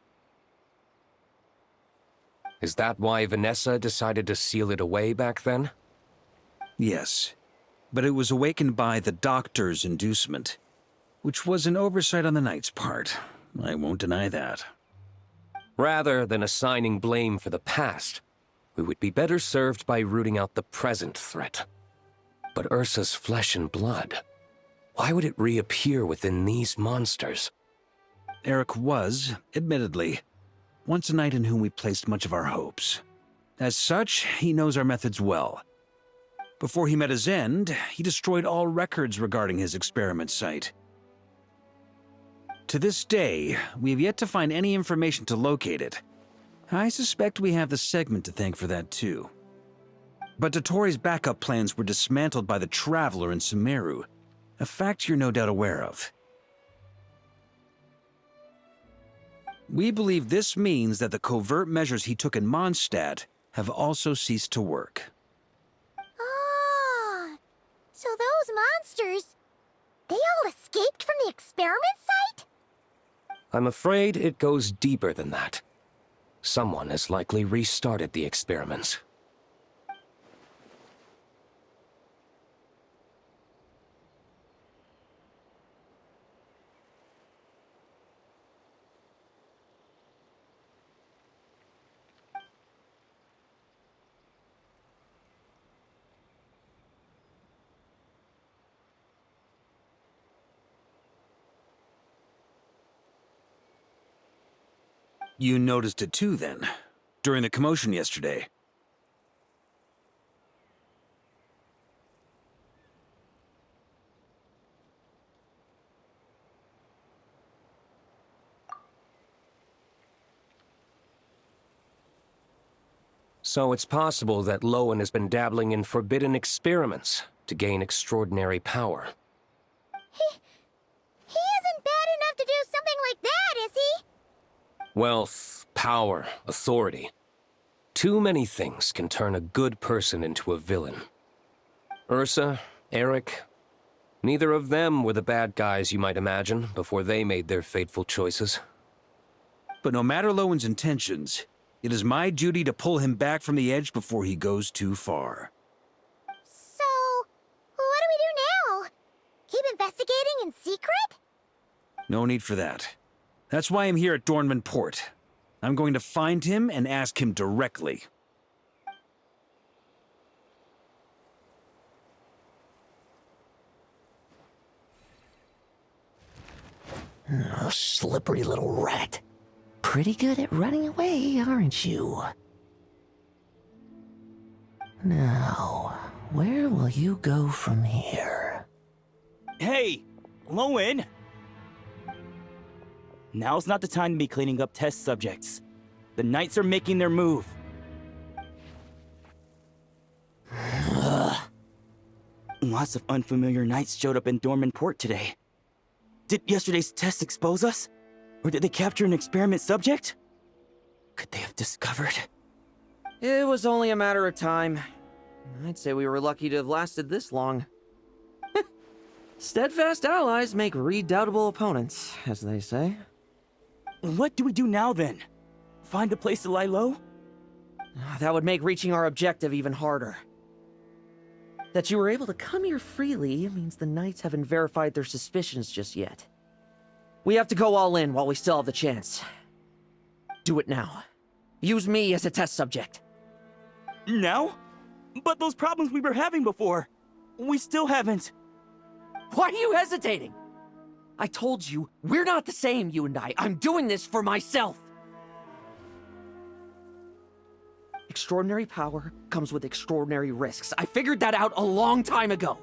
Speaker 12: Is that why Vanessa decided to seal it away back then?
Speaker 5: Yes, but it was awakened by the Doctor's inducement, which was an oversight on the Knight's part. I won't deny that.
Speaker 12: Rather than assigning blame for the past, we would be better served by rooting out the present threat. But Ursa's flesh and blood, why would it reappear within these monsters?
Speaker 5: Eric was, admittedly, once a knight in whom we placed much of our hopes. As such, he knows our methods well. Before he met his end, he destroyed all records regarding his experiment site. To this day, we have yet to find any information to locate it. I suspect we have the segment to thank for that too. But Dotori's backup plans were dismantled by the Traveler in Sumeru, a fact you're no doubt aware of. We believe this means that the covert measures he took in Mondstadt have also ceased to work.
Speaker 1: Ah, so those monsters, they all escaped from the experiment site?
Speaker 12: I'm afraid it goes deeper than that. Someone has likely restarted the experiments.
Speaker 5: You noticed it too, then, during the commotion yesterday.
Speaker 12: So it's possible that Lowen has been dabbling in forbidden experiments to gain extraordinary power.
Speaker 1: He isn't bad enough to do something like that, is he?
Speaker 12: Wealth, power, authority. Too many things can turn a good person into a villain. Ursa, Eric, neither of them were the bad guys you might imagine before they made their fateful choices.
Speaker 5: But no matter Lowen's intentions, it is my duty to pull him back from the edge before he goes too far.
Speaker 1: So, what do we do now? Keep investigating in secret?
Speaker 5: No need for that. That's why I'm here at Dornman Port. I'm going to find him and ask him directly.
Speaker 2: Oh, slippery little rat. Pretty good at running away, aren't you? Now, where will you go from here?
Speaker 14: Hey, Lowen! Now's not the time to be cleaning up test subjects. The Knights are making their move. Lots of unfamiliar Knights showed up in Dornman Port today. Did yesterday's test expose us? Or did they capture an experiment subject? Could they have discovered?
Speaker 15: It was only a matter of time. I'd say we were lucky to have lasted this long. Steadfast allies make redoubtable opponents, as they say.
Speaker 14: What do we do now, then? Find a place to lie low?
Speaker 15: That would make reaching our objective even harder. That you were able to come here freely means the Knights haven't verified their suspicions just yet. We have to go all in while we still have the chance. Do it now. Use me as a test subject.
Speaker 14: Now? But those problems we were having before, we still haven't.
Speaker 15: Why are you hesitating? I told you, we're not the same, you and I. I'm doing this for myself. Extraordinary power comes with extraordinary risks. I figured that out a long time ago.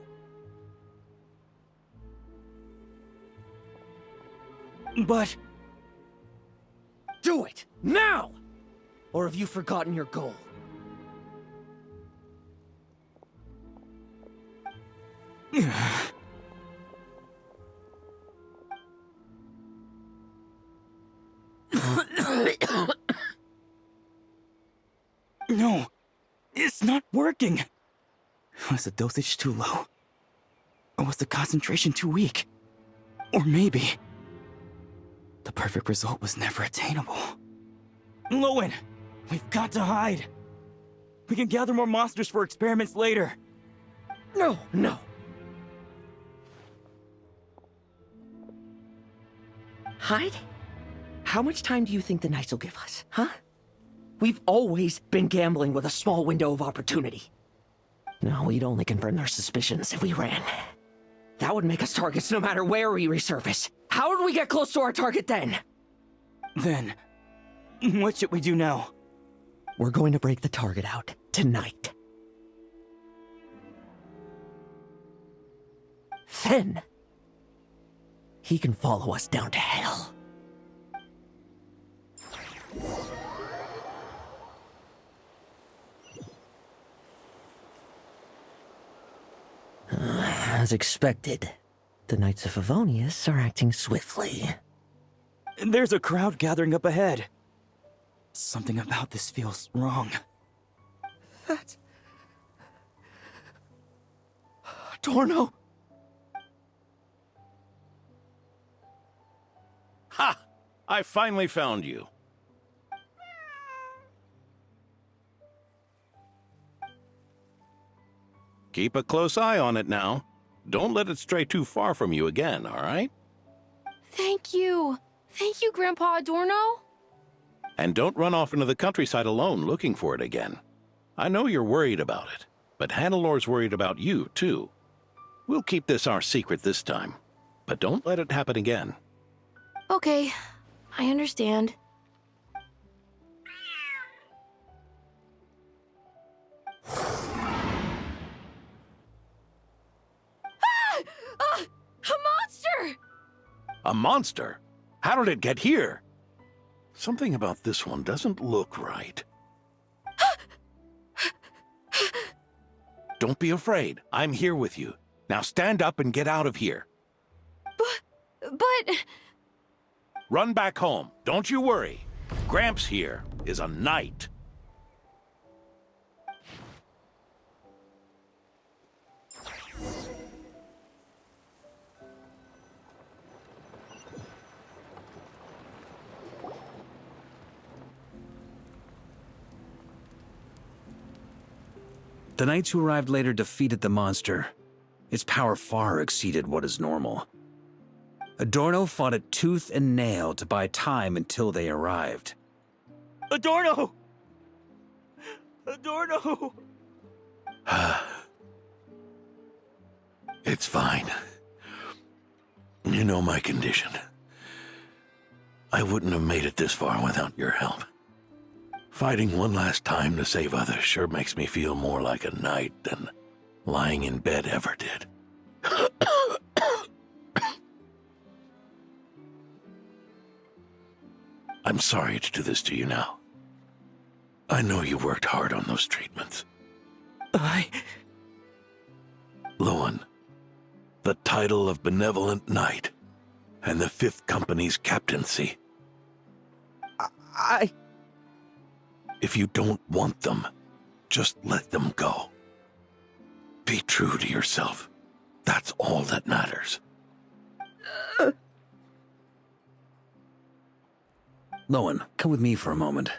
Speaker 14: But...
Speaker 15: do it! Now! Or have you forgotten your goal?
Speaker 14: No, it's not working. Was the dosage too low? Or was the concentration too weak? Or maybe... the perfect result was never attainable. Lowen, we've got to hide. We can gather more monsters for experiments later.
Speaker 15: No. Hide? How much time do you think the Knights will give us, huh? We've always been gambling with a small window of opportunity. No, we'd only confirm their suspicions if we ran. That would make us targets no matter where we resurface. How would we get close to our target then?
Speaker 14: Then, what should we do now?
Speaker 15: We're going to break the target out tonight. Then, he can follow us down to hell. As expected, the Knights of Favonius are acting swiftly.
Speaker 14: There's a crowd gathering up ahead. Something about this feels wrong.
Speaker 15: That's... Adorno!
Speaker 7: Ha! I finally found you. Keep a close eye on it now. Don't let it stray too far from you again, all right?
Speaker 11: Thank you. Thank you, Grandpa Adorno.
Speaker 7: And don't run off into the countryside alone looking for it again. I know you're worried about it, but Hannelor's worried about you, too. We'll keep this our secret this time, but don't let it happen again.
Speaker 11: Okay, I understand. A monster!
Speaker 7: A monster? How did it get here? Something about this one doesn't look right. Don't be afraid. I'm here with you. Now stand up and get out of here.
Speaker 11: But...
Speaker 7: Run back home. Don't you worry. Gramps here is a knight.
Speaker 5: The knights who arrived later defeated the monster. Its power far exceeded what is normal. Adorno fought it tooth and nail to buy time until they arrived.
Speaker 14: Adorno! Adorno!
Speaker 7: It's fine. You know my condition. I wouldn't have made it this far without your help. Fighting one last time to save others sure makes me feel more like a knight than lying in bed ever did. I'm sorry to do this to you now. I know you worked hard on those treatments. Lowen, the title of Benevolent Knight and the 5th Company's captaincy. If you don't want them, just let them go. Be true to yourself. That's all that matters.
Speaker 5: Lowen, come with me for a moment.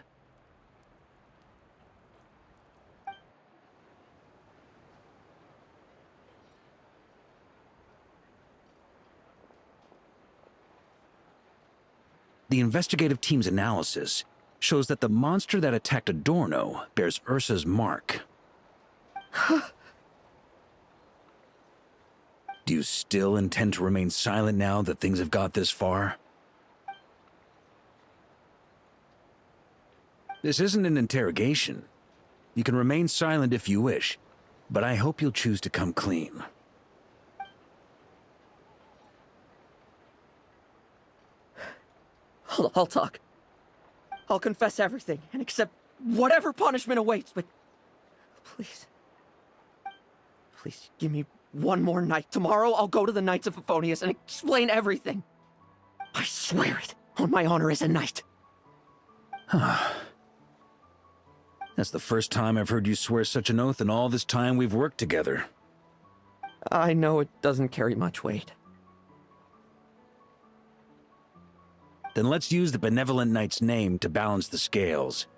Speaker 5: The investigative team's analysis shows that the monster that attacked Adorno bears Ursa's mark. Do you still intend to remain silent now that things have got this far? This isn't an interrogation. You can remain silent if you wish, but I hope you'll choose to come clean.
Speaker 15: I'll talk. I'll confess everything and accept whatever punishment awaits, but please, please give me one more night. Tomorrow I'll go to the Knights of Favonius and explain everything. I swear it on my honor as a knight.
Speaker 5: That's the first time I've heard you swear such an oath in all this time we've worked together.
Speaker 15: I know it doesn't carry much weight.
Speaker 5: Then let's use the Benevolent Knight's name to balance the scales.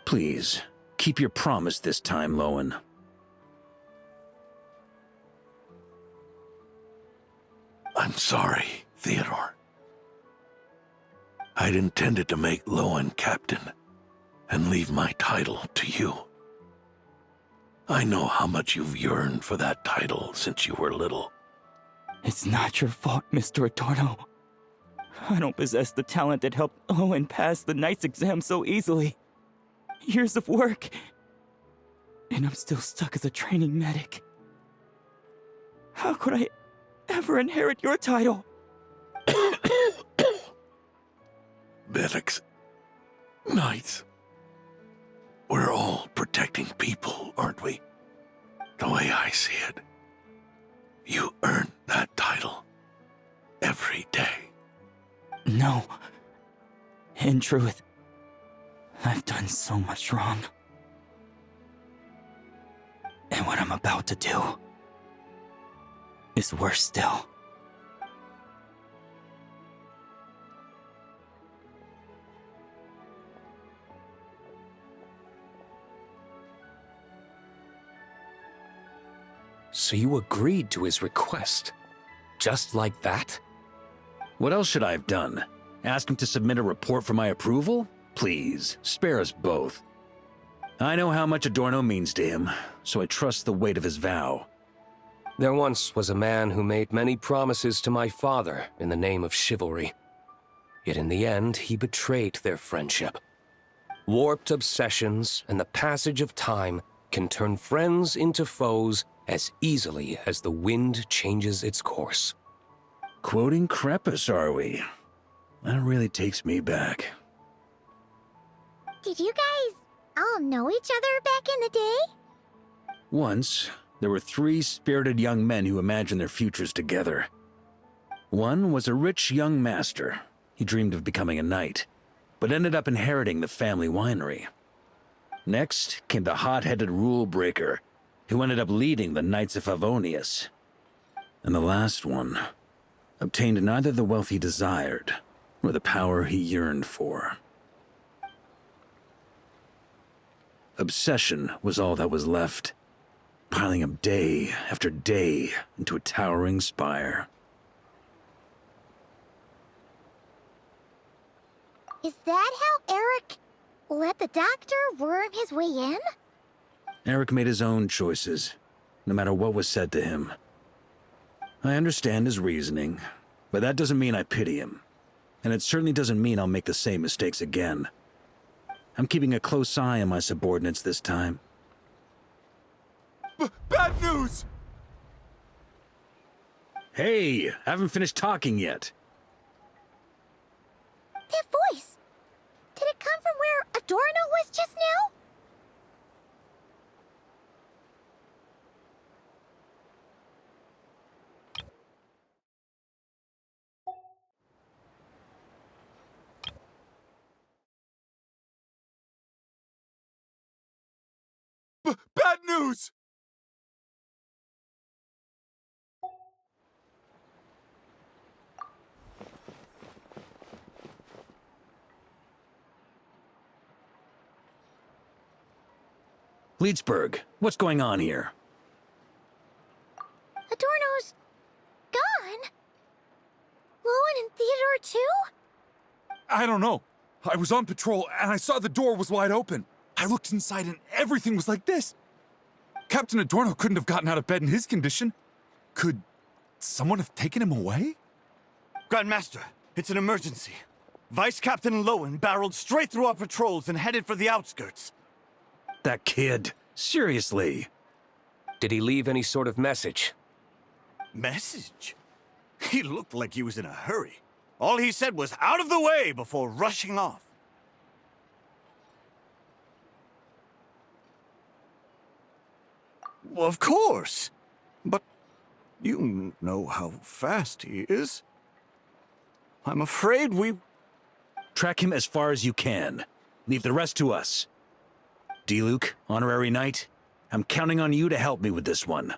Speaker 5: Please, keep your promise this time, Lowen.
Speaker 7: I'm sorry, Theodore. I'd intended to make Lowen captain and leave my title to you. I know how much you've yearned for that title since you were little.
Speaker 14: It's not your fault, Mr. Adorno. I don't possess the talent that helped Owen pass the Knight's exam so easily. Years of work, and I'm still stuck as a training medic. How could I ever inherit your title?
Speaker 7: Medics. Knights. We're all protecting people, aren't we? The way I see it. You earn that title. Every day.
Speaker 14: No. In truth, I've done so much wrong. And what I'm about to do is worse still.
Speaker 12: So you agreed to his request? Just like that?
Speaker 5: What else should I have done? Ask him to submit a report for my approval? Please, spare us both. I know how much Adorno means to him, so I trust the weight of his vow.
Speaker 12: There once was a man who made many promises to my father in the name of chivalry. Yet in the end, he betrayed their friendship. Warped obsessions and the passage of time can turn friends into foes as easily as the wind changes its course.
Speaker 5: Quoting Crepus, are we? That really takes me back.
Speaker 1: Did you guys all know each other back in the day?
Speaker 5: Once, there were 3 spirited young men who imagined their futures together. One was a rich young master. He dreamed of becoming a knight, but ended up inheriting the family winery. Next came the hot-headed rule breaker, who ended up leading the Knights of Favonius. And the last one obtained neither the wealth he desired, nor the power he yearned for. Obsession was all that was left, piling up day after day into a towering spire.
Speaker 1: Is that how Eric let the doctor worm his way in?
Speaker 5: Eric made his own choices, no matter what was said to him. I understand his reasoning, but that doesn't mean I pity him. And it certainly doesn't mean I'll make the same mistakes again. I'm keeping a close eye on my subordinates this time.
Speaker 8: Bad news!
Speaker 5: Hey, haven't finished talking yet.
Speaker 1: That voice! Did it come from where Adorno was just now?
Speaker 8: Bad news!
Speaker 5: Leedsburg, what's going on here?
Speaker 1: Adorno's gone? Lowen and Theodore too?
Speaker 16: I don't know. I was on patrol and I saw the door was wide open. I looked inside and everything was like this. Captain Adorno couldn't have gotten out of bed in his condition. Could someone have taken him away?
Speaker 17: Grandmaster, it's an emergency. Vice Captain Lowen barreled straight through our patrols and headed for the outskirts.
Speaker 5: That kid, seriously.
Speaker 12: Did he leave any sort of message?
Speaker 17: Message? He looked like he was in a hurry. All he said was out of the way before rushing off. Well, of course. But you know how fast he is. I'm afraid we...
Speaker 5: Track him as far as you can. Leave the rest to us. D-Luke, honorary knight, I'm counting on you to help me with this one.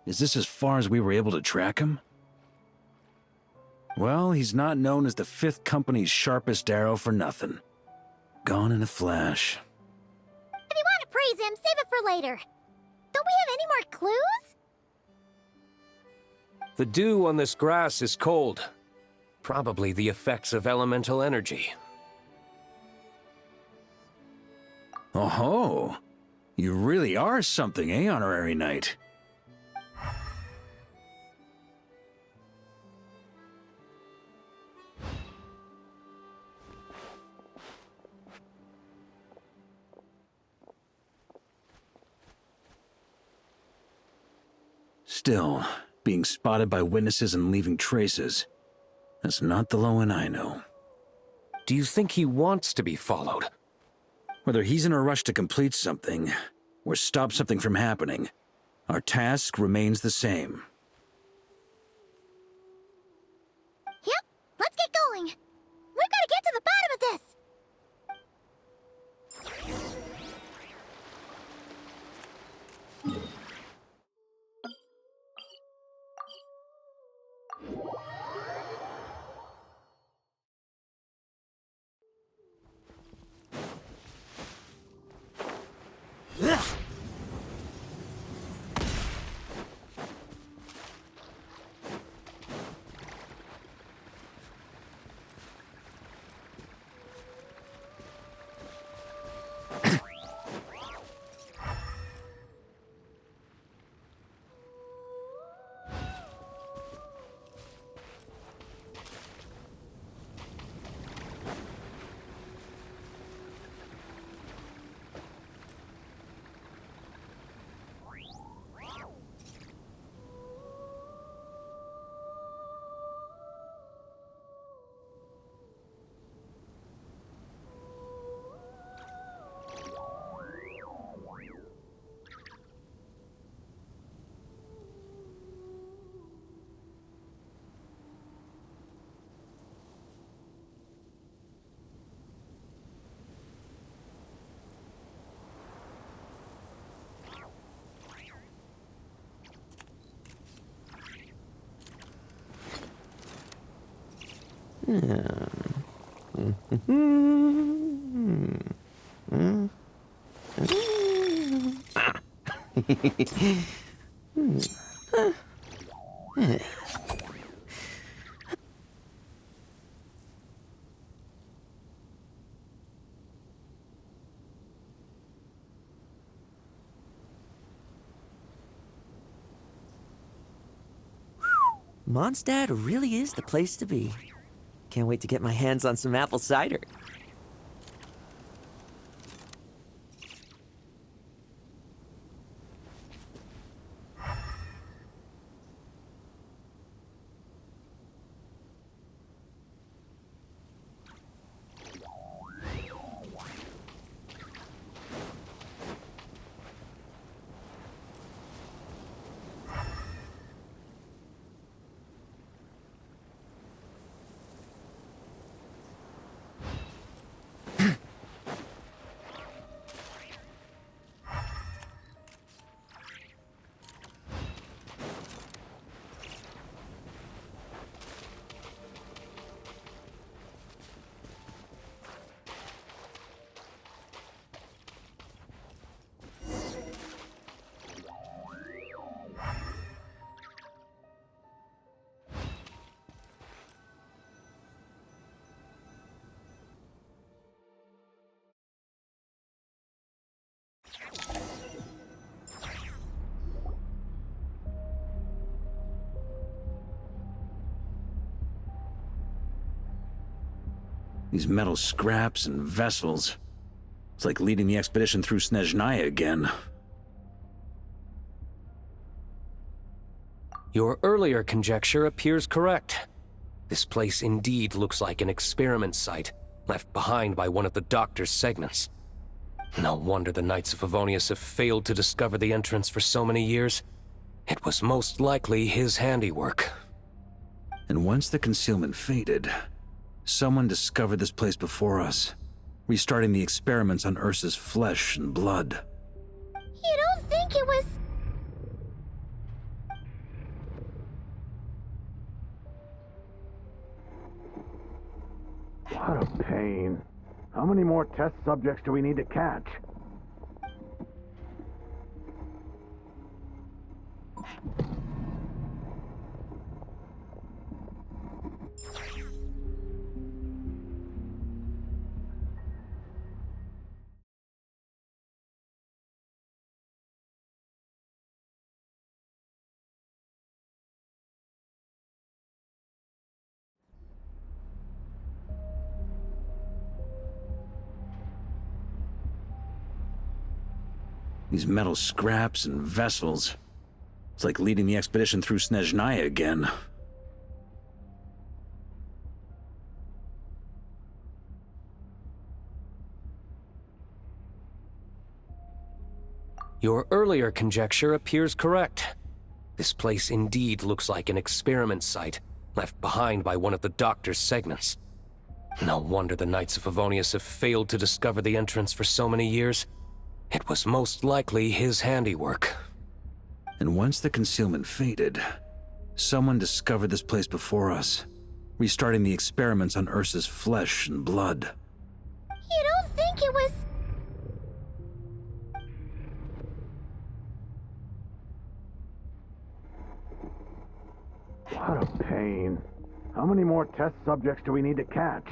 Speaker 5: Is this as far as we were able to track him? Well, he's not known as the 5th Company's sharpest arrow for nothing. Gone in a flash.
Speaker 1: If you want to praise him, save it for later. Don't we have any more clues?
Speaker 12: The dew on this grass is cold. Probably the effects of elemental energy.
Speaker 5: Oh-ho! You really are something, eh, Honorary Knight? Still, being spotted by witnesses and leaving traces, that's not the Lowen I know.
Speaker 12: Do you think he wants to be followed?
Speaker 5: Whether he's in a rush to complete something, or stop something from happening, our task remains the same.
Speaker 1: Yep, let's get going. We've got to get to the bottom of this.
Speaker 15: Mondstadt really is the place to be. Can't wait to get my hands on some apple cider.
Speaker 5: These metal scraps and vessels. It's like leading the expedition through Snezhnaya again.
Speaker 12: Your earlier conjecture appears correct. This place indeed looks like an experiment site, left behind by one of the Doctor's segments. No wonder the Knights of Favonius have failed to discover the entrance for so many years. It was most likely his handiwork.
Speaker 5: And once the concealment faded, someone discovered this place before us, restarting the experiments on Ursa's flesh and blood.
Speaker 1: You don't think it was...
Speaker 18: What a pain. How many more test subjects do we need to catch?
Speaker 5: These metal scraps and vessels. It's like leading the expedition through Snezhnaya again.
Speaker 12: Your earlier conjecture appears correct. This place indeed looks like an experiment site, left behind by one of the Doctor's segments. No wonder the Knights of Favonius have failed to discover the entrance for so many years. It was most likely his handiwork.
Speaker 5: And once the concealment faded, someone discovered this place before us, restarting the experiments on Ursa's flesh and blood.
Speaker 1: You don't think it was...
Speaker 18: What a pain. How many more test subjects do we need to catch?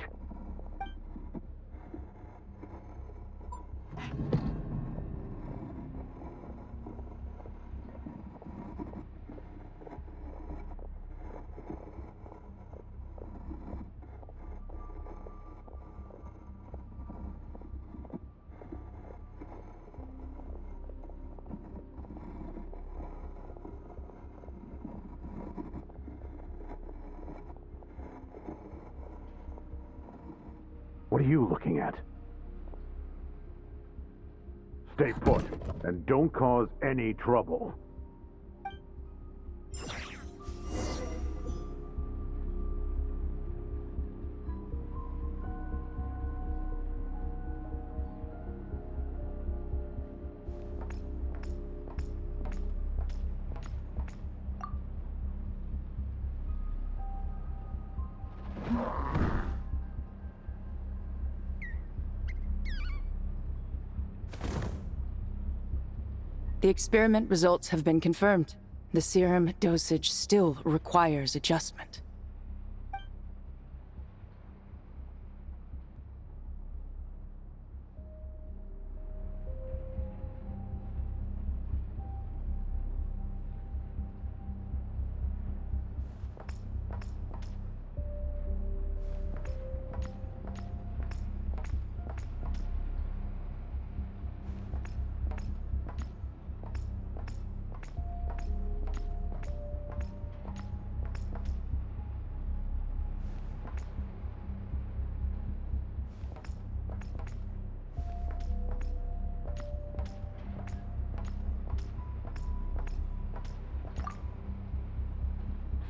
Speaker 18: What are you looking at? Stay put, and don't cause any trouble.
Speaker 19: The experiment results have been confirmed. The serum dosage still requires adjustment.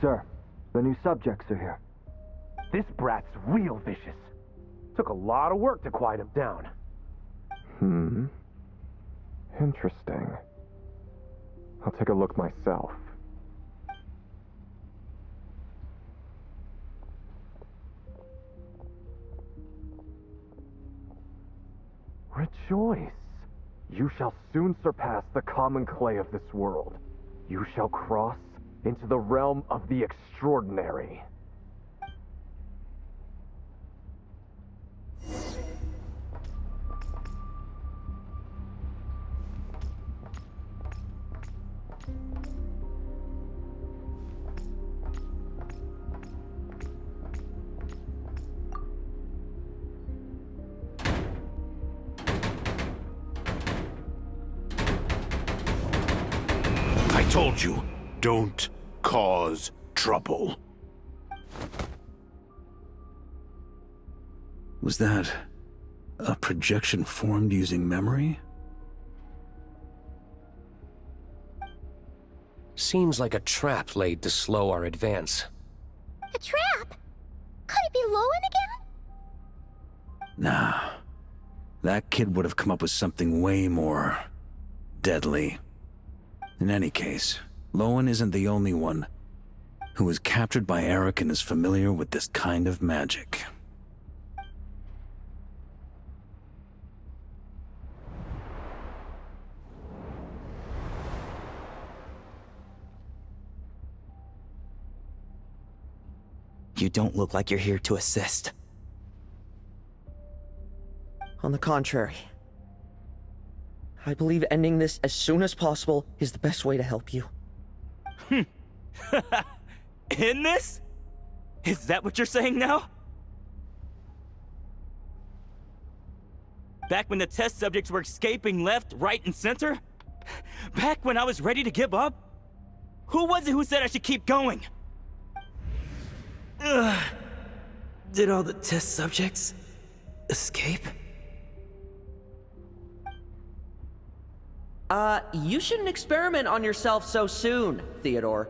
Speaker 18: Sir, the new subjects are here. This brat's real vicious. Took a lot of work to quiet him down.
Speaker 20: Interesting. I'll take a look myself. Rejoice! You shall soon surpass the common clay of this world. You shall cross into the realm of the extraordinary.
Speaker 8: I told you, don't cause trouble.
Speaker 5: Was that a projection formed using memory?
Speaker 12: Seems like a trap laid to slow our advance.
Speaker 1: A trap? Could it be Lowen again?
Speaker 5: Nah. That kid would have come up with something way more deadly. In any case, Lowen isn't the only one who was captured by Eric and is familiar with this kind of magic.
Speaker 14: You don't look like you're here to assist.
Speaker 15: On the contrary, I believe ending this as soon as possible is the best way to help you.
Speaker 14: In this? Is that what you're saying now? Back when the test subjects were escaping left, right, and center? Back when I was ready to give up? Who was it who said I should keep going? Did all the test subjects escape?
Speaker 15: You shouldn't experiment on yourself so soon, Theodore.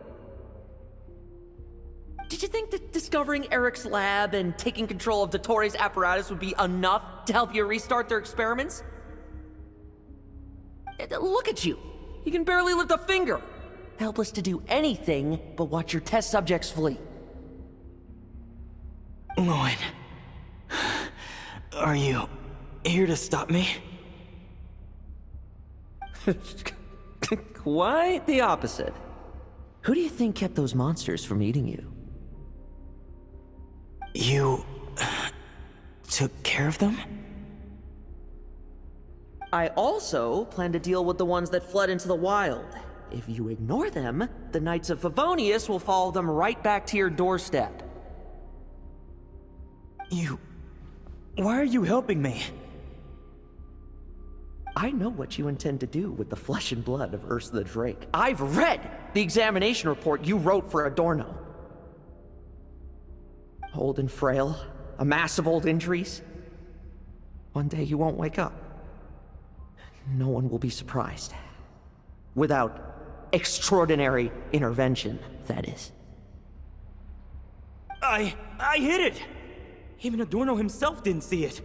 Speaker 15: Did you think that discovering Eric's lab and taking control of Dottores' apparatus would be enough to help you restart their experiments? Look at you! You can barely lift a finger! Helpless to do anything but watch your test subjects flee.
Speaker 14: Lowen, are you here to stop me?
Speaker 15: Quite the opposite. Who do you think kept those monsters from eating you?
Speaker 14: You took care of them?
Speaker 15: I also plan to deal with the ones that fled into the wild. If you ignore them, the Knights of Favonius will follow them right back to your doorstep.
Speaker 14: Why are you helping me?
Speaker 15: I know what you intend to do with the flesh and blood of Ursa the Drake. I've read the examination report you wrote for Adorno. Old and frail, a mass of old injuries. One day you won't wake up. No one will be surprised. Without extraordinary intervention, that is.
Speaker 14: I hit it! Even Adorno himself didn't see it.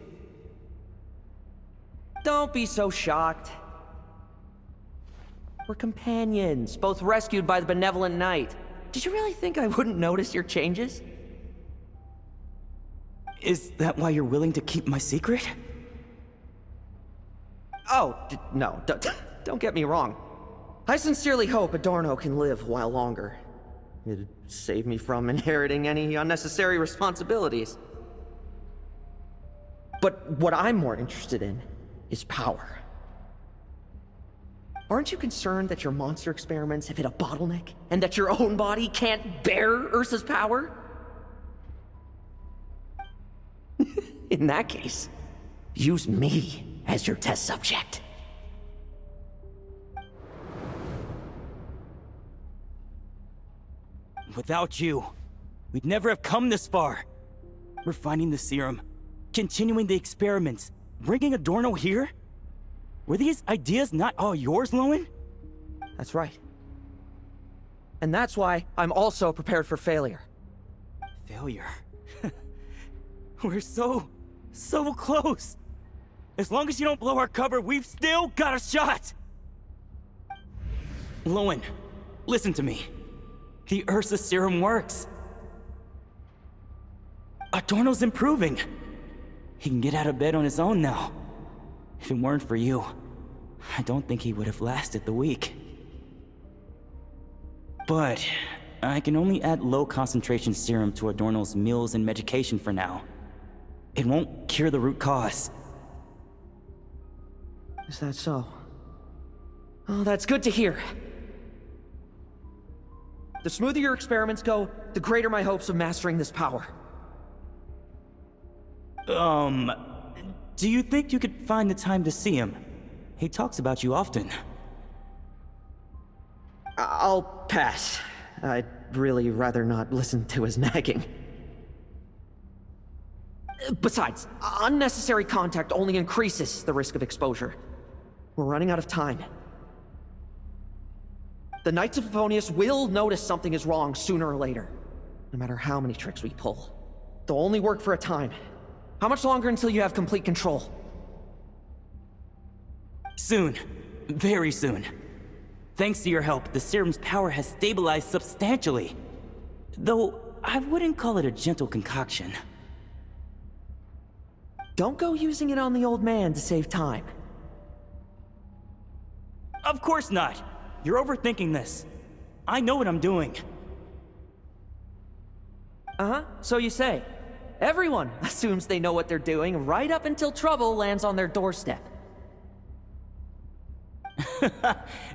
Speaker 15: Don't be so shocked. We're companions, both rescued by the benevolent knight. Did you really think I wouldn't notice your changes?
Speaker 14: Is that why you're willing to keep my secret?
Speaker 15: Oh, no, don't get me wrong. I sincerely hope Adorno can live a while longer. It'd save me from inheriting any unnecessary responsibilities. But what I'm more interested in is power. Aren't you concerned that your monster experiments have hit a bottleneck, and that your own body can't bear Ursa's power? In that case, use me as your test subject.
Speaker 14: Without you, we'd never have come this far. Refining the serum, continuing the experiments, bringing Adorno here? Were these ideas not all yours, Lowen?
Speaker 15: That's right. And that's why I'm also prepared for failure.
Speaker 14: Failure? We're so close. As long as you don't blow our cover, we've still got a shot! Lowen, listen to me. The Ursa serum works. Adorno's improving. He can get out of bed on his own now. If it weren't for you, I don't think he would have lasted the week. But I can only add low concentration serum to Adorno's meals and medication for now. It won't cure the root cause.
Speaker 15: Is that so? Oh, that's good to hear. The smoother your experiments go, the greater my hopes of mastering this power.
Speaker 14: Do you think you could find the time to see him? He talks about you often.
Speaker 15: I'll pass. I'd really rather not listen to his nagging. Besides, unnecessary contact only increases the risk of exposure. We're running out of time. The Knights of Favonius will notice something is wrong sooner or later, no matter how many tricks we pull. They'll only work for a time. How much longer until you have complete control?
Speaker 14: Soon. Very soon. Thanks to your help, the serum's power has stabilized substantially. Though, I wouldn't call it a gentle concoction.
Speaker 15: Don't go using it on the old man to save time.
Speaker 14: Of course not! You're overthinking this. I know what I'm doing.
Speaker 15: Uh-huh, so you say. Everyone assumes they know what they're doing right up until trouble lands on their doorstep.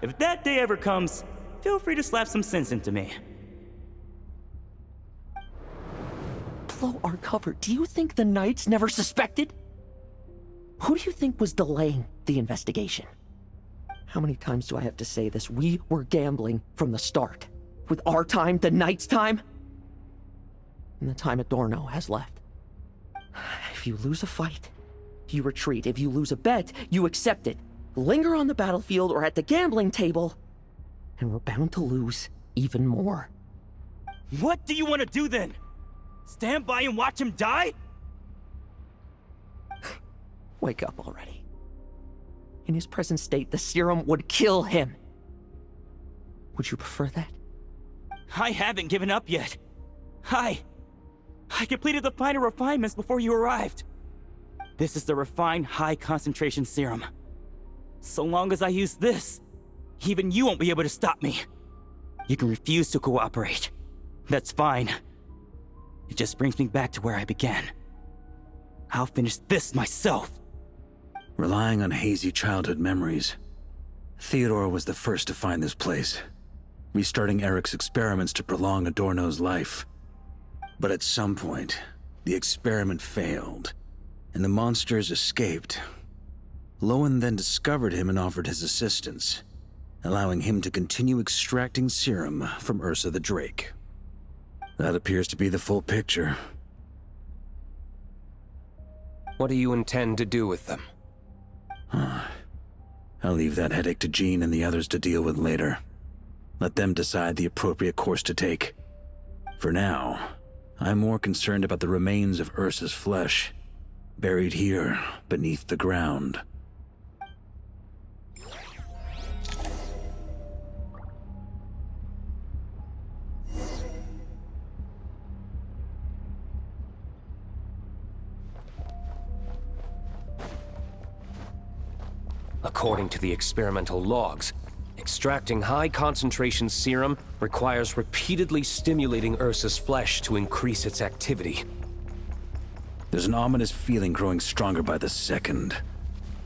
Speaker 14: If that day ever comes, feel free to slap some sense into me.
Speaker 15: Blow our cover. Do you think the Knights never suspected? Who do you think was delaying the investigation? How many times do I have to say this? We were gambling from the start. With our time, the Knights' time, and the time Adorno has left. If you lose a fight, you retreat. If you lose a bet, you accept it. Linger on the battlefield or at the gambling table, and we're bound to lose even more.
Speaker 14: What do you want to do then? Stand by and watch him die?
Speaker 15: Wake up already. In his present state, the serum would kill him. Would you prefer that?
Speaker 14: I haven't given up yet. I completed the final refinements before you arrived. This is the refined high-concentration serum. So long as I use this, even you won't be able to stop me. You can refuse to cooperate. That's fine. It just brings me back to where I began. I'll finish this myself.
Speaker 5: Relying on hazy childhood memories, Theodore was the first to find this place, restarting Eric's experiments to prolong Adorno's life. But at some point, the experiment failed, and the monsters escaped. Lowen then discovered him and offered his assistance, allowing him to continue extracting serum from Ursa the Drake. That appears to be the full picture.
Speaker 12: What do you intend to do with them?
Speaker 5: I'll leave that headache to Jean and the others to deal with later. Let them decide the appropriate course to take. For now, I'm more concerned about the remains of Ursa's flesh, buried here beneath the ground.
Speaker 12: According to the experimental logs, extracting high-concentration serum requires repeatedly stimulating Ursa's flesh to increase its activity.
Speaker 5: There's an ominous feeling growing stronger by the second.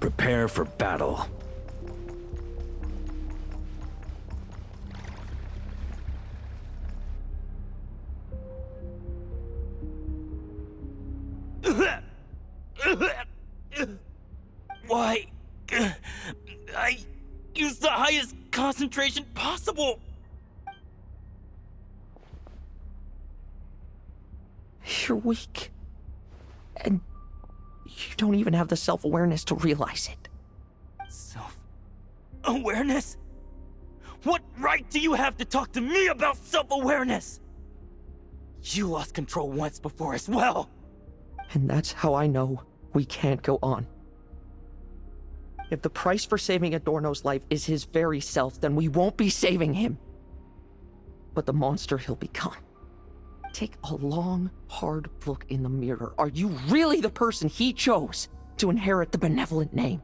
Speaker 5: Prepare for battle.
Speaker 14: Why? I used the highest concentration possible.
Speaker 15: You're weak. And you don't even have the self-awareness to realize it.
Speaker 14: Self-awareness? What right do you have to talk to me about self-awareness? You lost control once before as well.
Speaker 15: And that's how I know we can't go on. If the price for saving Adorno's life is his very self, then we won't be saving him, but the monster he'll become. Take a long, hard look in the mirror. Are you really the person he chose to inherit the benevolent name?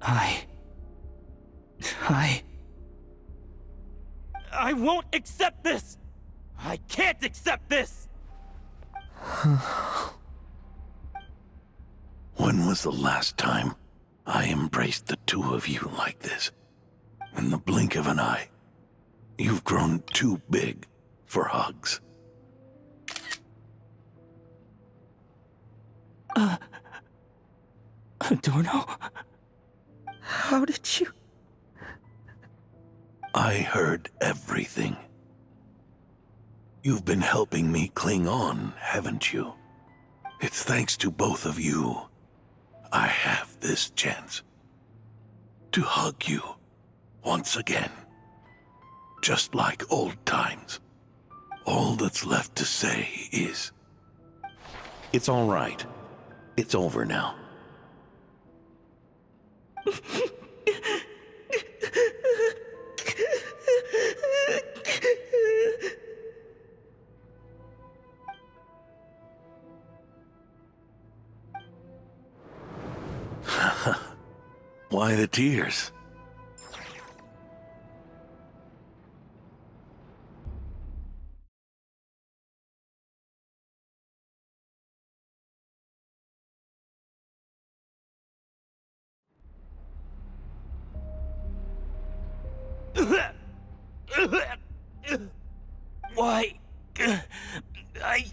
Speaker 14: I won't accept this! I can't accept this!
Speaker 7: When was the last time I embraced the two of you like this? In the blink of an eye. You've grown too big for hugs.
Speaker 14: Adorno?
Speaker 15: How did you?
Speaker 7: I heard everything. You've been helping me cling on, haven't you? It's thanks to both of you I have this chance to hug you once again. Just like old times. All that's left to say is, it's all right. It's over now. Why the tears?
Speaker 14: Why? I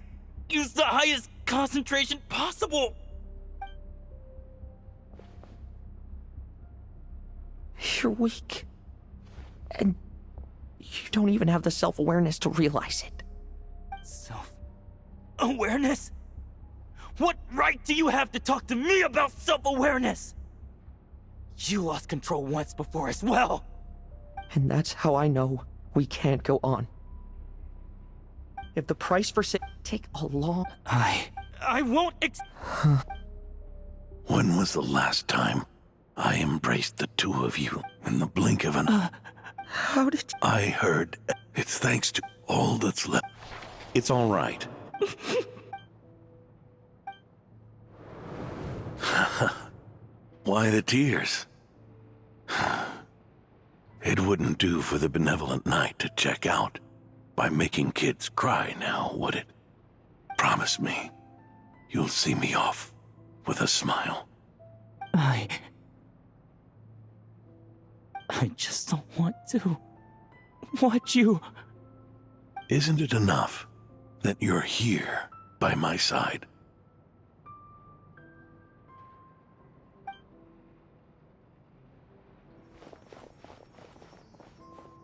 Speaker 14: used the highest concentration possible.
Speaker 15: You're weak. And you don't even have the self-awareness to realize it.
Speaker 14: Self-awareness? What right do you have to talk to me about self-awareness? You lost control once before as well.
Speaker 15: And that's how I know we can't go on. If the price for take a long...
Speaker 14: I won't
Speaker 7: When was the last time I embraced the two of you in the blink of an...
Speaker 15: How did...
Speaker 7: I heard. It's thanks to all that's left. It's all right. Why the tears? It wouldn't do for the benevolent knight to check out by making kids cry now, would it? Promise me, you'll see me off with a smile.
Speaker 14: I just don't want to watch you.
Speaker 7: Isn't it enough that you're here by my side?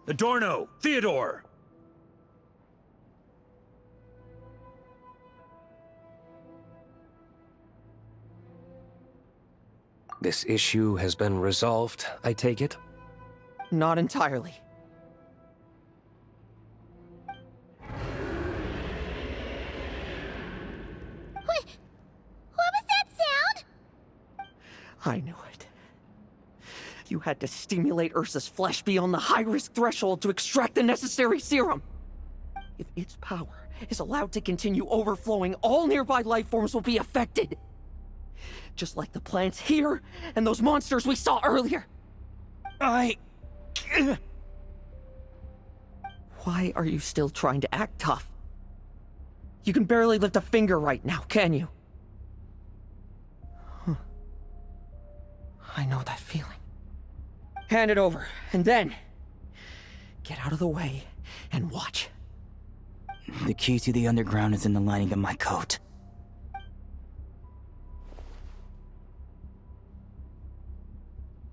Speaker 5: Adorno! Theodore!
Speaker 12: This issue has been resolved, I take it?
Speaker 15: Not entirely.
Speaker 1: What was that sound?
Speaker 15: I knew it. You had to stimulate Ursa's flesh beyond the high-risk threshold to extract the necessary serum. If its power is allowed to continue overflowing, all nearby life forms will be affected. Just like the plants here and those monsters we saw earlier. Why are you still trying to act tough? You can barely lift a finger right now, can you? I know that feeling. Hand it over, and then get out of the way and watch.
Speaker 14: The key to the underground is in the lining of my coat.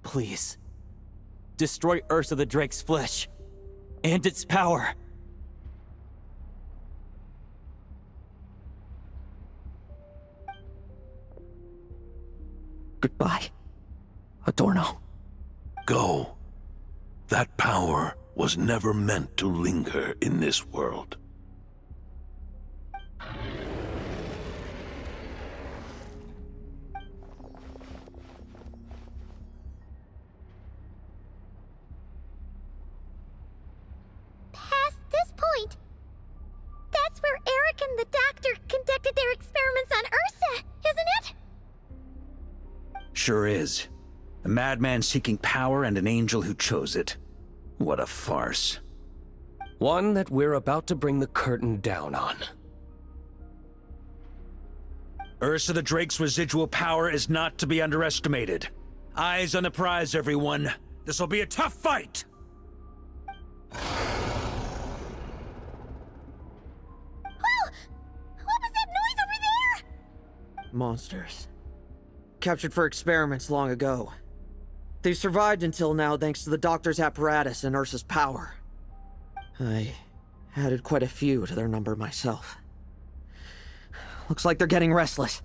Speaker 14: Please, destroy Ursa the Drake's flesh and its power.
Speaker 15: Goodbye, Adorno.
Speaker 7: Go. That power was never meant to linger in this world.
Speaker 1: Past this point, that's where Eric and the doctor conducted their experiments on Ursa, isn't it?
Speaker 5: Sure is. A madman seeking power and an angel who chose it. What a farce.
Speaker 12: One that we're about to bring the curtain down on.
Speaker 5: Ursa the Drake's residual power is not to be underestimated. Eyes on the prize, everyone. This'll be a tough fight!
Speaker 1: Oh! What was that noise over there?
Speaker 15: Monsters. Captured for experiments long ago. They've survived until now thanks to the doctor's apparatus and Ursa's power. I added quite a few to their number myself. Looks like they're getting restless.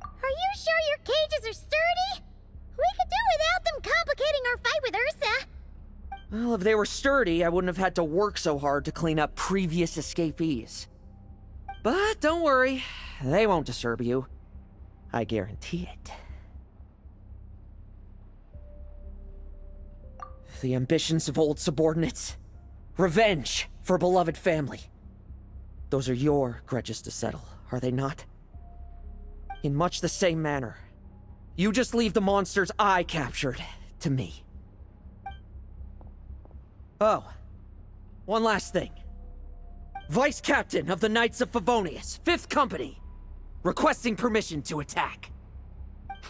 Speaker 1: Are you sure your cages are sturdy? We could do without them complicating our fight with Ursa.
Speaker 15: Well, if they were sturdy, I wouldn't have had to work so hard to clean up previous escapees. But don't worry, they won't disturb you. I guarantee it. The ambitions of old subordinates. Revenge for beloved family. Those are your grudges to settle, are they not? In much the same manner, you just leave the monsters I captured to me. Oh, one last thing. Vice Captain of the Knights of Favonius, 5th Company, requesting permission to attack.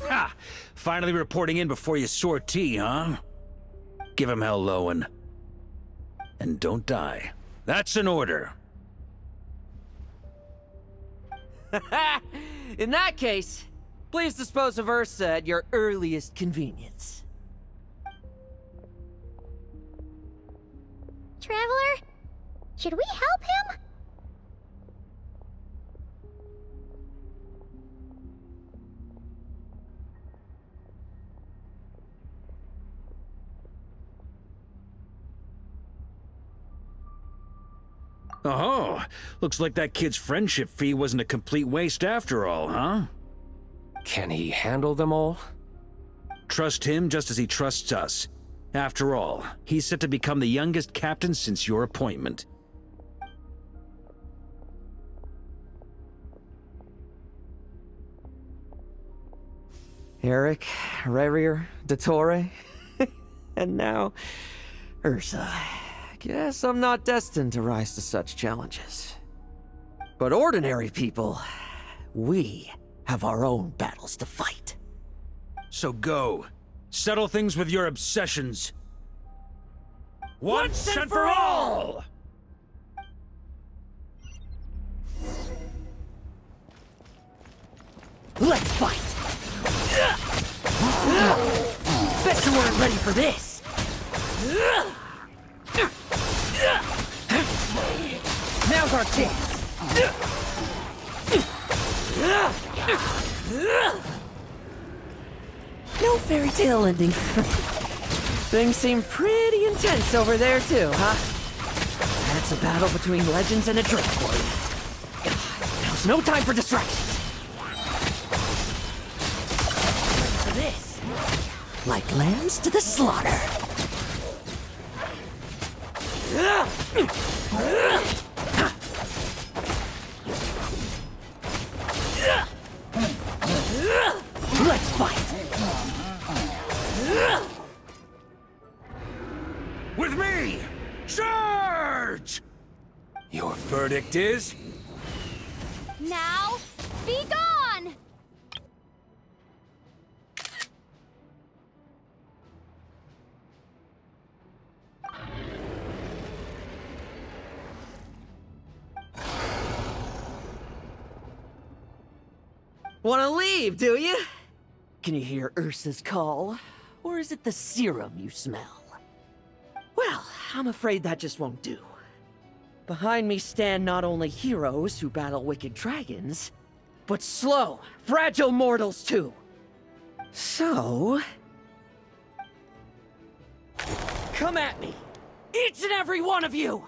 Speaker 5: Ha! Finally reporting in before you sortie, huh? Give him hell, Lowen. And don't die. That's an order.
Speaker 15: In that case, please dispose of Ursa at your earliest convenience.
Speaker 1: Traveler, should we help him?
Speaker 5: Oh, looks like that kid's friendship fee wasn't a complete waste after all, huh?
Speaker 12: Can he handle them all?
Speaker 5: Trust him just as he trusts us. After all, he's set to become the youngest captain since your appointment.
Speaker 15: Eric, Rerir, Dottore, and now Ursa. Guess I'm not destined to rise to such challenges. But ordinary people, we have our own battles to fight.
Speaker 5: So go. Settle things with your obsessions. Once and for all!
Speaker 15: Let's fight! Bet you weren't ready for this! Now's our chance! No fairy tale ending. Things seem pretty intense over there too, huh? That's a battle between legends and a drink warrior. Now's no time for distractions. For this, like lambs to the slaughter. Let's fight!
Speaker 5: With me! Charge! Your verdict is?
Speaker 1: Now, be gone!
Speaker 15: Wanna leave, do you? Can you hear Ursa's call? Or is it the serum you smell? Well, I'm afraid that just won't do. Behind me stand not only heroes who battle wicked dragons, but slow, fragile mortals too. So... come at me! Each and every one of you!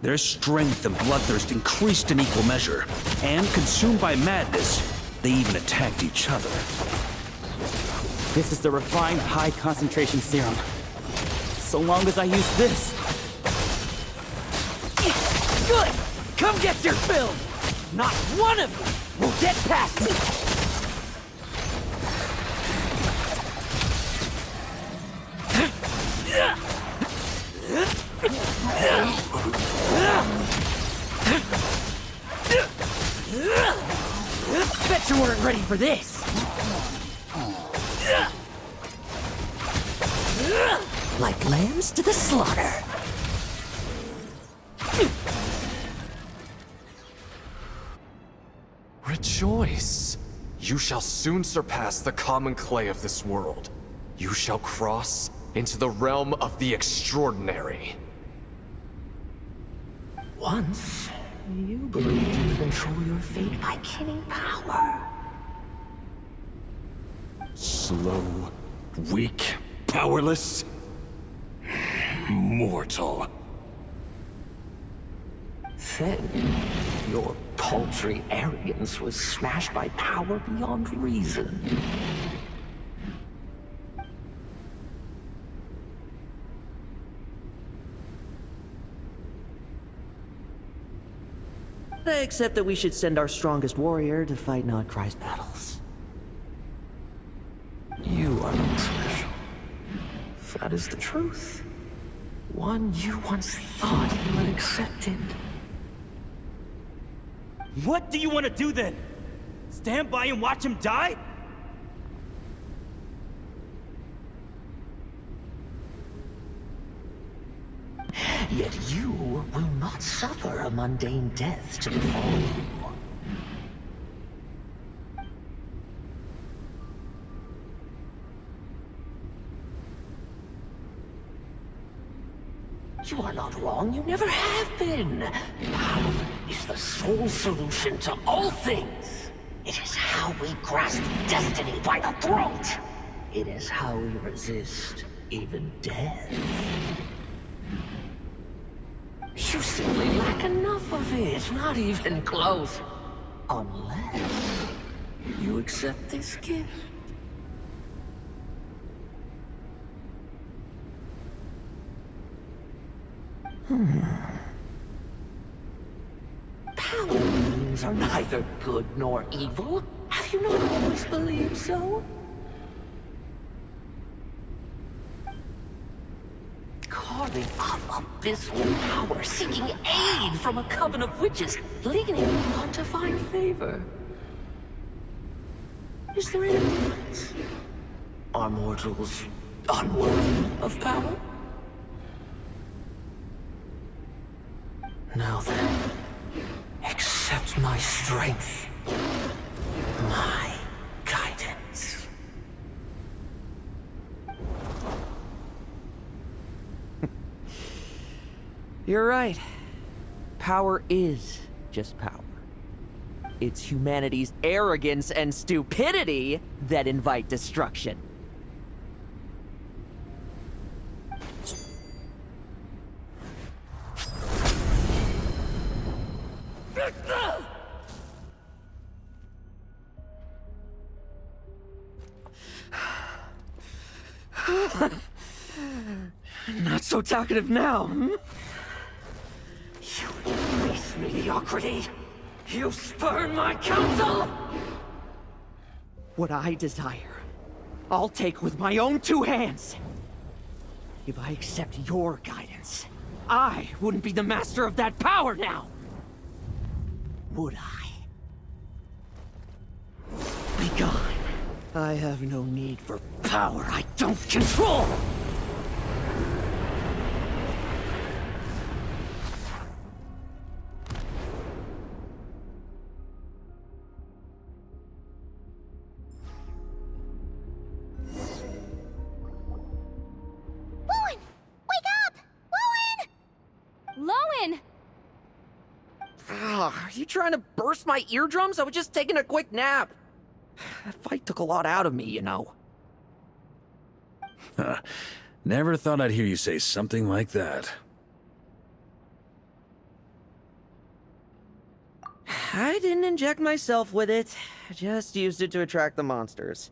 Speaker 5: Their strength and bloodthirst increased in equal measure, and consumed by madness, they even attacked each other.
Speaker 14: This is the refined high-concentration serum. So long as I use this.
Speaker 15: Good! Come get your fill! Not one of you will get past me! Bet you weren't ready for this! Like lambs to the slaughter!
Speaker 20: Rejoice! You shall soon surpass the common clay of this world. You shall cross into the realm of the extraordinary.
Speaker 6: Once, you believed you could control your fate by killing power.
Speaker 5: Slow, weak, powerless, mortal.
Speaker 6: Then, your paltry arrogance was smashed by power beyond reason.
Speaker 15: Except that we should send our strongest warrior to fight Nodcry's battles.
Speaker 6: You are That is the truth. One you once thought you had accepted.
Speaker 14: What do you want to do then? Stand by and watch him die?
Speaker 6: Yet you will not suffer a mundane death to befall you. You are not wrong, you never have been. Power is the sole solution to all things. It is how we grasp destiny by the throat. It is how we resist even death. You simply lack enough of it, not even close. Unless you accept this gift. Power beings are neither good nor evil. Have you not always believed so? Carving up abyssal power, seeking aid from a coven of witches, leaning on to find favor. Is there any difference? Are mortals unworthy of power? Now then, accept my strength, my guidance.
Speaker 15: You're right. Power is just power. It's humanity's arrogance and stupidity that invite destruction. Not so talkative now, hmm?
Speaker 6: You embrace mediocrity. You spurn my counsel.
Speaker 15: What I desire, I'll take with my own two hands. If I accept your guidance, I wouldn't be the master of that power now. Would I? Be gone. I have no need for power I don't control!
Speaker 11: Lowen!
Speaker 15: Are you trying to burst my eardrums? I was just taking a quick nap. That fight took a lot out of me, you know.
Speaker 5: Never thought I'd hear you say something like that.
Speaker 15: I didn't inject myself with it. I just used it to attract the monsters.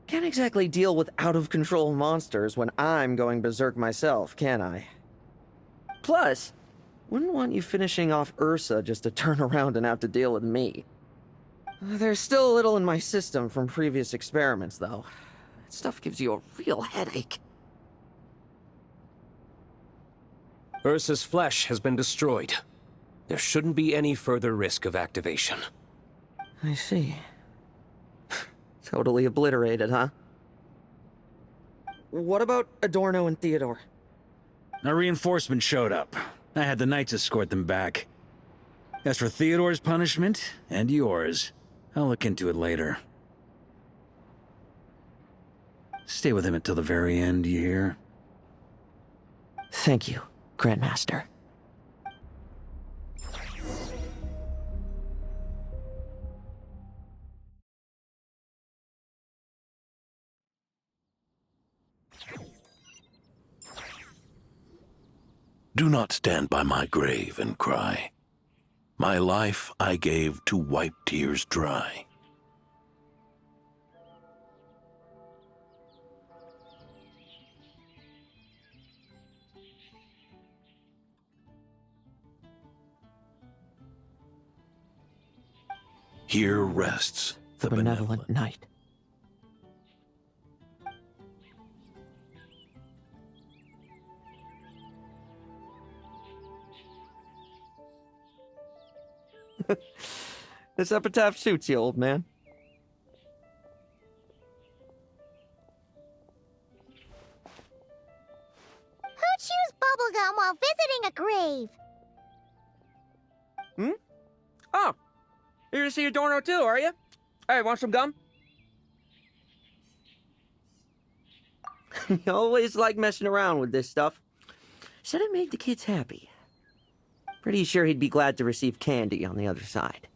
Speaker 15: Can't exactly deal with out-of-control monsters when I'm going berserk myself, can I? Plus, wouldn't want you finishing off Ursa just to turn around and have to deal with me. There's still a little in my system from previous experiments, though. That stuff gives you a real headache.
Speaker 12: Ursa's flesh has been destroyed. There shouldn't be any further risk of activation.
Speaker 15: I see. Totally obliterated, huh? What about Adorno and Theodore?
Speaker 5: A reinforcement showed up. I had the Knights escort them back. As for Theodore's punishment, and yours, I'll look into it later. Stay with him until the very end, you hear?
Speaker 15: Thank you, Grandmaster.
Speaker 7: Do not stand by my grave and cry. My life I gave to wipe tears dry. Here rests the
Speaker 15: benevolent knight. This epitaph suits you, old man.
Speaker 1: Who chews bubblegum while visiting a grave?
Speaker 15: Oh, you're here to see Adorno too, are you? Hey, want some gum? You always like messing around with this stuff. Said it made the kids happy. Pretty sure he'd be glad to receive candy on the other side.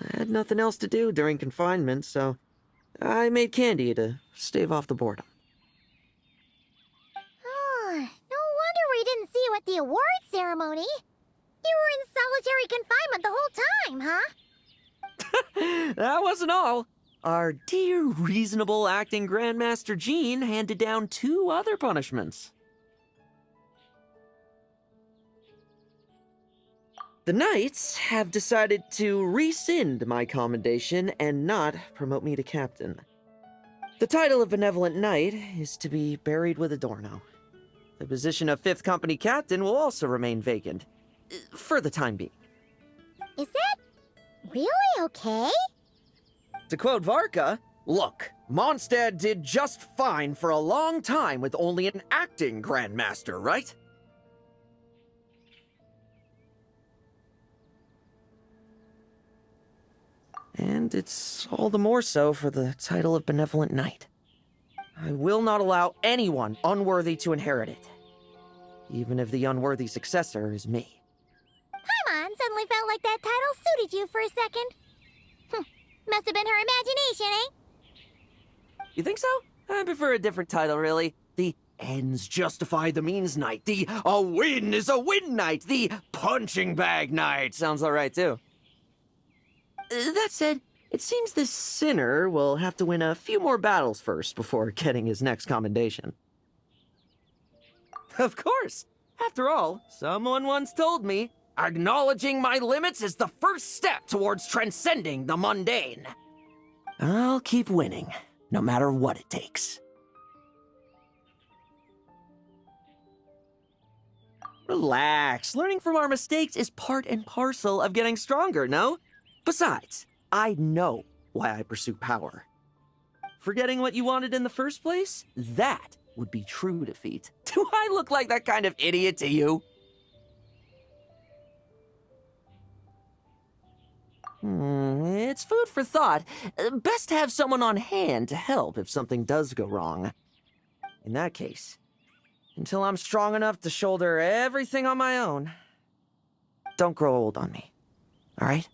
Speaker 15: I had nothing else to do during confinement, so I made candy to stave off the boredom.
Speaker 1: Oh, no wonder we didn't see you at the award ceremony. You were in solitary confinement the whole time, huh?
Speaker 15: That wasn't all. Our dear, reasonable acting Grandmaster Jean handed down 2 other punishments. The Knights have decided to rescind my commendation and not promote me to captain. The title of Benevolent Knight is to be buried with Adorno. The position of 5th Company Captain will also remain vacant, for the time being.
Speaker 1: Is that really okay?
Speaker 15: To quote Varka, look, Mondstadt did just fine for a long time with only an acting Grandmaster, right? And it's all the more so for the title of Benevolent Knight. I will not allow anyone unworthy to inherit it, even if the unworthy successor is me.
Speaker 1: Paimon suddenly felt like that title suited you for a second. Must have been her imagination, eh?
Speaker 15: You think so? I prefer a different title, really. The ends justify the means Knight. The a win is a win Knight. The punching bag Knight sounds alright, too. That said, it seems this sinner will have to win a few more battles first before getting his next commendation. Of course! After all, someone once told me, acknowledging my limits is the first step towards transcending the mundane. I'll keep winning, no matter what it takes. Relax. Learning from our mistakes is part and parcel of getting stronger, no? Besides, I know why I pursue power. Forgetting what you wanted in the first place? That would be true defeat. Do I look like that kind of idiot to you? It's food for thought. Best to have someone on hand to help if something does go wrong. In that case, until I'm strong enough to shoulder everything on my own, don't grow old on me, all right?